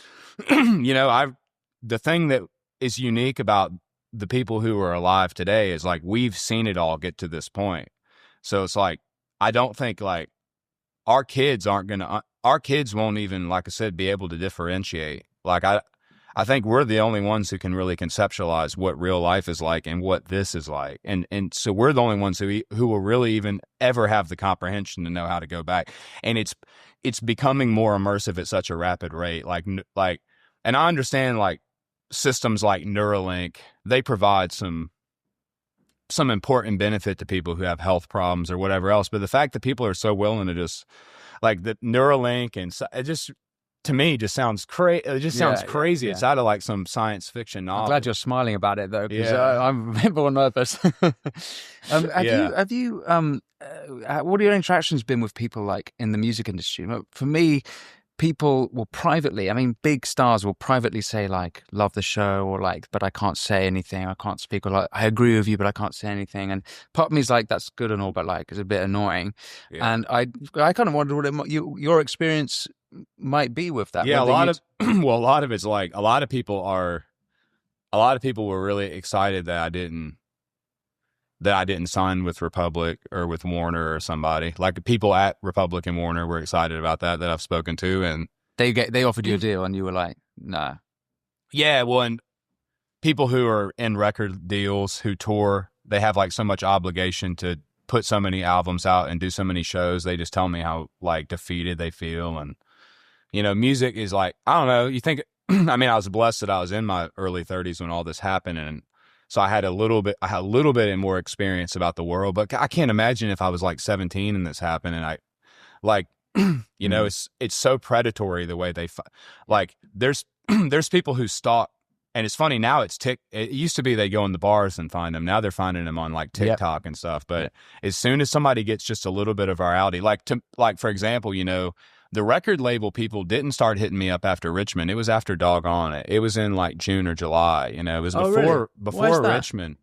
the thing that is unique about the people who are alive today is like, we've seen it all get to this point. So it's like, I don't think like our kids won't even, like I said, be able to differentiate. Like, I think we're the only ones who can really conceptualize what real life is like and what this is like. And so we're the only ones who will really even ever have the comprehension to know how to go back. And it's becoming more immersive at such a rapid rate. Like, and I understand like systems like Neuralink, they provide some important benefit to people who have health problems or whatever else. But the fact that people are so willing to just like the Neuralink, and it just, to me, just sounds crazy. It just sounds crazy. It's out of like some science fiction novel. I'm glad you're smiling about it though, because I'm a bit more nervous. Have you what are your interactions been with people like in the music industry? For me, people will privately, big stars will privately say like, love the show, or like, but I can't say anything, I can't speak, or like, I agree with you, but I can't say anything. And part of me is like, that's good and all, but like, it's a bit annoying. Yeah. And I kind of wonder what your experience might be with that. Yeah, a lot of it's like, a lot of people were really excited that I didn't sign with Republic or with Warner or somebody. Like, people at Republic and Warner were excited about that I've spoken to, and they offered you a deal and you were like, nah. Yeah, well, and people who are in record deals who tour, they have like so much obligation to put so many albums out and do so many shows. They just tell me how like defeated they feel. And music is like, I don't know, you think, I was blessed that I was in my early 30s when all this happened, and so I had a little bit more experience about the world. But I can't imagine if I was like 17 and this happened, and I like, it's so predatory the way they like, there's people who stalk, and it's funny now, it used to be they go in the bars and find them. Now they're finding them on like TikTok and stuff. But as soon as somebody gets just a little bit of virality, like for example, the record label people didn't start hitting me up after Richmond. It was after Doggone It. It was in like June or July. It was before Richmond.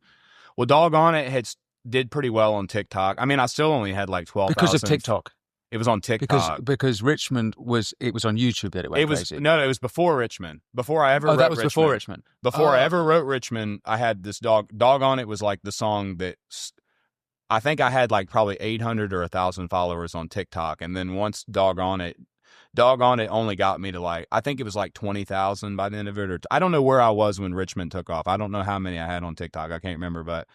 Well, Doggone It did pretty well on TikTok. I mean, I still only had like 12,000. Because of TikTok. It was on TikTok. Because Richmond was on YouTube that it went crazy. No, it was before Richmond. Before I ever wrote that was Richmond. before Richmond. Before I ever wrote Richmond, I had this Doggone It was like the song that I think I had like probably 800 or 1,000 followers on TikTok. And then once Doggone It only got me to like, I think it was like 20,000 by the end of it. Or I don't know where I was when Richmond took off. I don't know how many I had on TikTok. I can't remember, but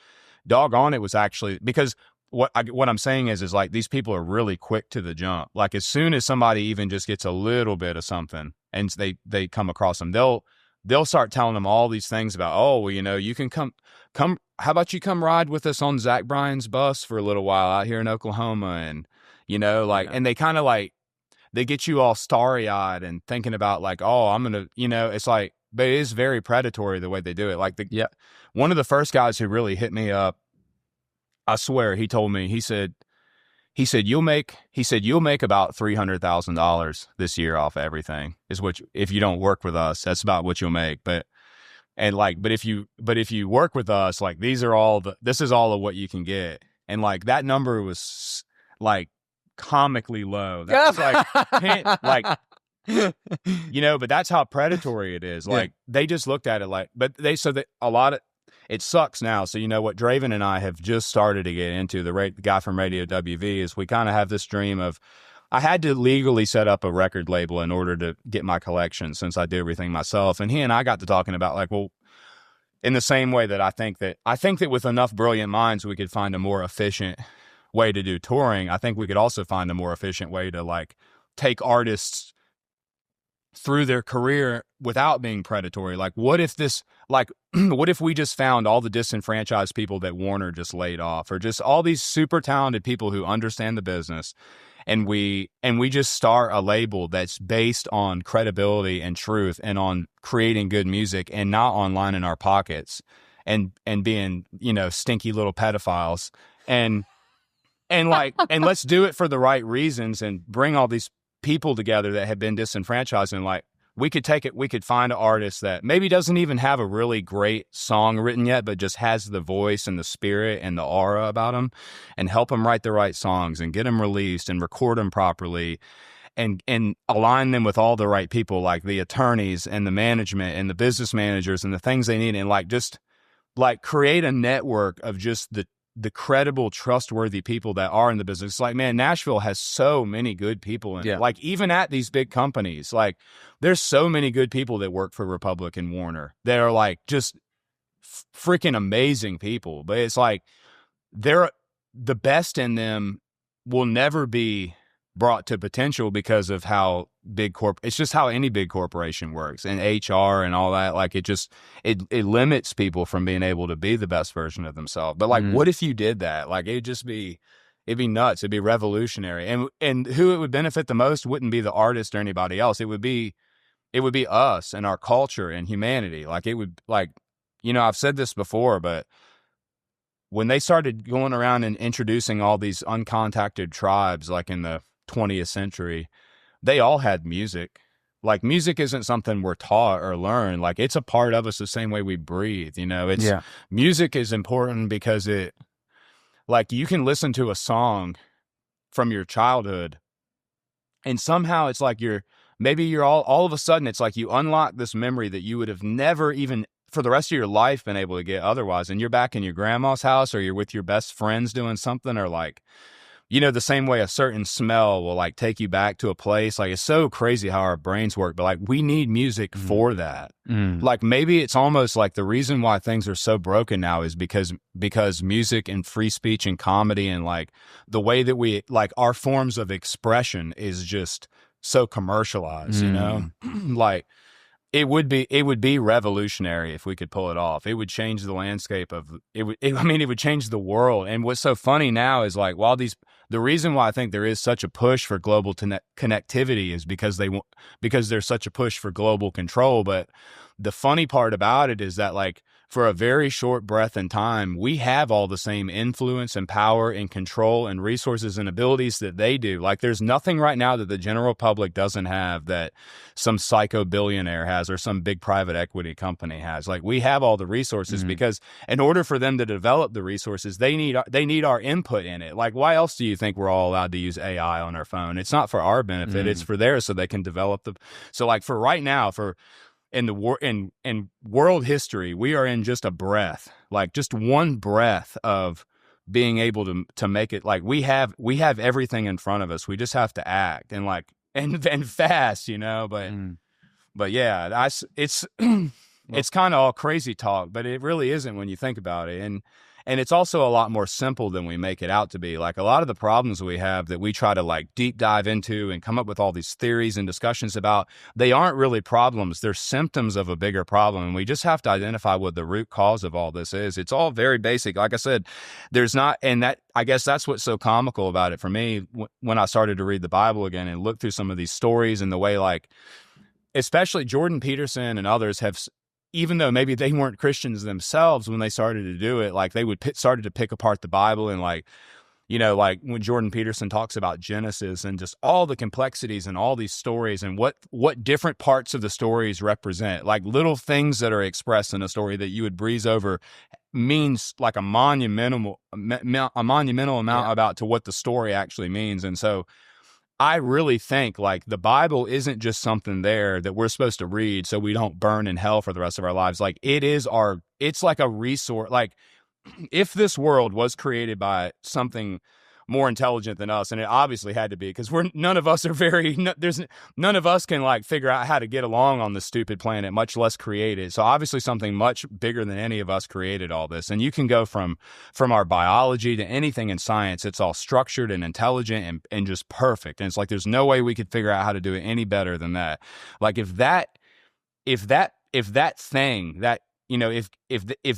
Doggone It was actually, because what I'm saying is like these people are really quick to the jump. Like as soon as somebody even just gets a little bit of something and they come across them, they'll start telling them all these things about, oh, well, you know, you can come, how about you come ride with us on Zach Bryan's bus for a little while out here in Oklahoma? And, you know, like, and they kind of like, they get you all starry eyed and thinking about like, oh, I'm going to, you know, it's like, but it is very predatory the way they do it. Like one of the first guys who really hit me up, I swear, he told me, he said you'll make about $300,000 this year off of everything is what if you don't work with us, that's about what you'll make. But if you work with us, like this is all of what you can get. And like that number was like comically low. That's like you know, but that's how predatory it is. Like they just looked at it like, but they so that a lot of it sucks now. So, you know, what Draven and I have just started to get into, the guy from Radio WV, is we kind of have this dream of, I had to legally set up a record label in order to get my collection since I do everything myself. And he and I got to talking about like, well, in the same way that I think that with enough brilliant minds, we could find a more efficient way to do touring. I think we could also find a more efficient way to like take artists through their career without being predatory. Like what if we just found all the disenfranchised people that Warner just laid off, or just all these super talented people who understand the business, and we just start a label that's based on credibility and truth and on creating good music and not on lining our pockets and being, you know, stinky little pedophiles, and let's do it for the right reasons and bring all these people together that have been disenfranchised. And like we could find an artist that maybe doesn't even have a really great song written yet, but just has the voice and the spirit and the aura about them, and help them write the right songs and get them released and record them properly, and align them with all the right people, like the attorneys and the management and the business managers and the things they need, and like just like create a network of just the credible, trustworthy people that are in the business. Like, man, Nashville has so many good people in it. Like, even at these big companies, like, there's so many good people that work for Republic and Warner that are like just freaking amazing people. But it's like the best in them will never be brought to potential because of how it's just how any big corporation works, and HR and all that. Like it limits people from being able to be the best version of themselves. But like, what if you did that? Like it'd be nuts. It'd be revolutionary. And who it would benefit the most wouldn't be the artist or anybody else. It would be us and our culture and humanity. Like it would, like, you know, I've said this before, but when they started going around and introducing all these uncontacted tribes, like in the 20th century, they all had music. Like music isn't something we're taught or learn. Like it's a part of us the same way we breathe, you know. Music is important because like you can listen to a song from your childhood and somehow it's like you're all of a sudden it's like you unlock this memory that you would have never even for the rest of your life been able to get otherwise. And you're back in your grandma's house, or you're with your best friends doing something, or like, you know, the same way a certain smell will like take you back to a place. Like it's so crazy how our brains work, but like we need music for that. Like maybe it's almost like the reason why things are so broken now is because music and free speech and comedy and like the way that we like our forms of expression is just so commercialized, you know. Like it would be revolutionary if we could pull it off. It would change the landscape of it would change the world. And what's so funny now is like the reason why I think there is such a push for global connectivity is because there's such a push for global control. But the funny part about it is that like for a very short breath in time, we have all the same influence and power and control and resources and abilities that they do. Like, there's nothing right now that the general public doesn't have that some psycho billionaire has or some big private equity company has. Like, we have all the resources because in order for them to develop the resources, they need our input in it. Like, why else do you think we're all allowed to use AI on our phone? It's not for our benefit. It's for theirs, so they can develop so like for right now, in world history, we are in just a breath, like just one breath of being able to make it. Like, we have everything in front of us. We just have to act and and fast, but yeah, it's it's kind of all crazy talk, but it really isn't when you think about it. And it's also a lot more simple than we make it out to be. Like, a lot of the problems we have that we try to like deep dive into and come up with all these theories and discussions about, they aren't really problems. They're symptoms of a bigger problem. And we just have to identify what the root cause of all this is. It's all very basic. Like I said, I guess that's what's so comical about it for me when I started to read the Bible again and look through some of these stories and the way, like, especially Jordan Peterson and others have, even though maybe they weren't Christians themselves when they started to do it, like they started to pick apart the Bible and like when Jordan Peterson talks about Genesis and just all the complexities and all these stories and what different parts of the stories represent, like little things that are expressed in a story that you would breeze over means like a monumental amount about to what the story actually means. And so I really think like the Bible isn't just something there that we're supposed to read so we don't burn in hell for the rest of our lives. Like, it's like a resource. Like, if this world was created by something more intelligent than us, and it obviously had to be, because none of us can like figure out how to get along on this stupid planet, much less create it. So obviously something much bigger than any of us created all this. And you can go from our biology to anything in science. It's all structured and intelligent and just perfect. And it's like, there's no way we could figure out how to do it any better than that. Like, if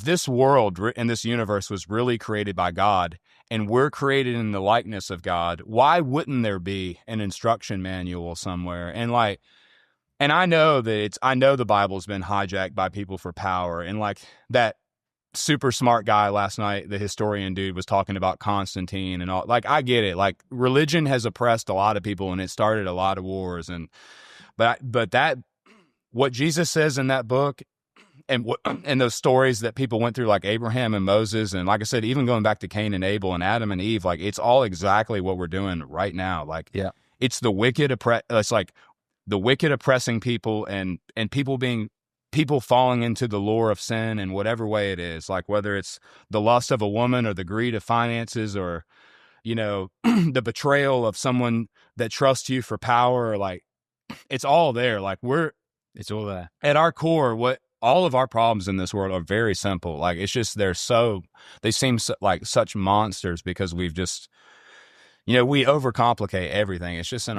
this world and this universe was really created by God and we're created in the likeness of God, why wouldn't there be an instruction manual somewhere? And I know the Bible's been hijacked by people for power. And like that super smart guy last night, the historian dude, was talking about Constantine and all. Like, I get it. Like, religion has oppressed a lot of people and it started a lot of wars. But what Jesus says in that book, and those stories that people went through, like Abraham and Moses, and like I said, even going back to Cain and Abel and Adam and Eve, like, it's all exactly what we're doing right now. Like, it's the wicked it's like the wicked oppressing people and people falling into the lure of sin in whatever way it is, like whether it's the lust of a woman or the greed of finances or, the betrayal of someone that trusts you for power, or like, it's all there. Like, it's all there at our core. All of our problems in this world are very simple. Like, it's just, they seem like such monsters because we've just, we overcomplicate everything. It's just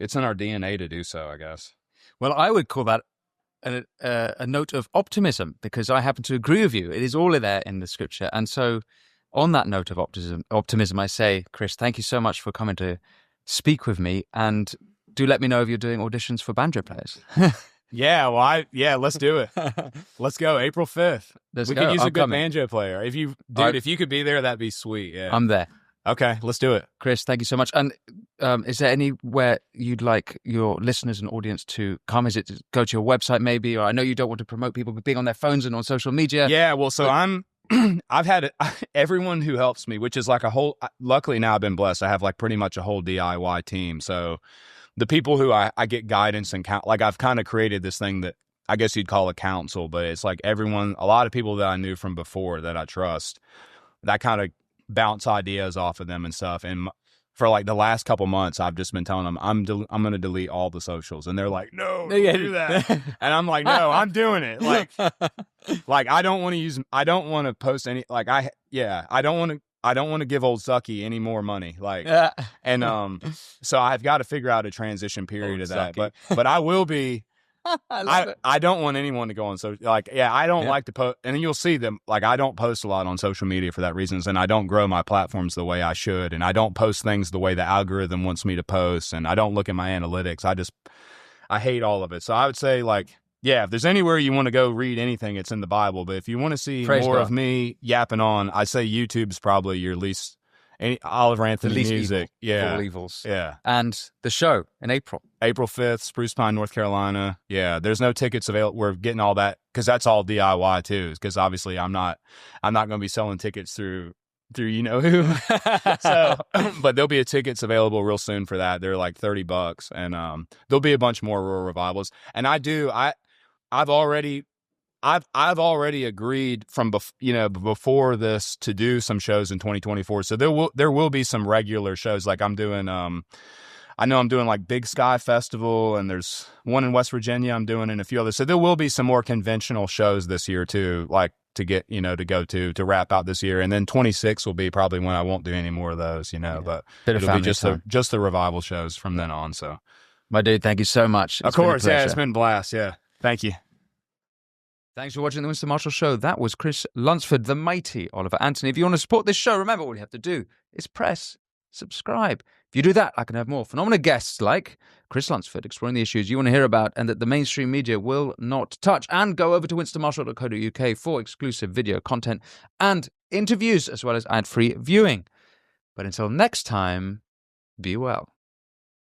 it's in our DNA to do so, I guess. Well, I would call that a note of optimism, because I happen to agree with you. It is all there in the scripture. And so on that note of optimism, I say, Chris, thank you so much for coming to speak with me. And do let me know if you're doing auditions for banjo players. Yeah, let's do it. Let's go. April 5th. We could use a good banjo player. If you could be there, that'd be sweet. Yeah, I'm there. Okay, let's do it. Chris, thank you so much. And is there anywhere you'd like your listeners and audience to come? Is it to go to your website maybe? Or I know you don't want to promote people being on their phones and on social media. Yeah, well, so I've had everyone who helps me, which is like luckily now I've been blessed. I have like pretty much a whole DIY team. So the people who I get guidance and like, I've kind of created this thing that I guess you'd call a council, but it's like a lot of people that I knew from before that I trust, that kind of bounce ideas off of them and stuff. And for like the last couple months, I've just been telling them I'm going to delete all the socials, and they're like, "No, don't do that." And I'm like, "No, I'm doing it." Like I don't want to post any. Like I don't want to give old Sucky any more money. Like, and so I've got to figure out a transition period of that. But I will be. I don't want anyone to go on social. Like, I don't like to post, and you'll see them. Like, I don't post a lot on social media for that reason, and I don't grow my platforms the way I should, and I don't post things the way the algorithm wants me to post, and I don't look at my analytics. I hate all of it. So I would say, like, Yeah, if there's anywhere you want to go read anything, it's in the Bible. But if you want to see Praise more God. of me yapping on, I say YouTube's probably your least Oliver The Anthony least music. evil of Yeah, all evils. yeah. And the show in April. April 5th, Spruce Pine, North Carolina. Yeah, there's no tickets available. We're getting all that because that's all DIY too. Because obviously I'm not going to be selling tickets through you know who. So, but there'll be tickets available real soon for that. They're like $30, and there'll be a bunch more rural revivals. And I've already agreed from before this to do some shows in 2024. So there will be some regular shows. Like I'm doing I know I'm doing like Big Sky Festival, and there's one in West Virginia I'm doing, and a few others. So there will be some more conventional shows this year too, like to get, to go to wrap out this year. And then 26 will be probably when I won't do any more of those, but Bit of it'll be family just the revival shows from then on. So my dude, thank you so much. of course, yeah, it's been a blast. Yeah. Thank you. Thanks for watching the Winston Marshall Show. That was Chris Lunsford, the mighty Oliver Anthony. If you want to support this show, remember all you have to do is press subscribe. If you do that, I can have more phenomenal guests like Chris Lunsford exploring the issues you want to hear about and that the mainstream media will not touch. And go over to winstonmarshall.co.uk for exclusive video content and interviews, as well as ad-free viewing. But until next time, be well.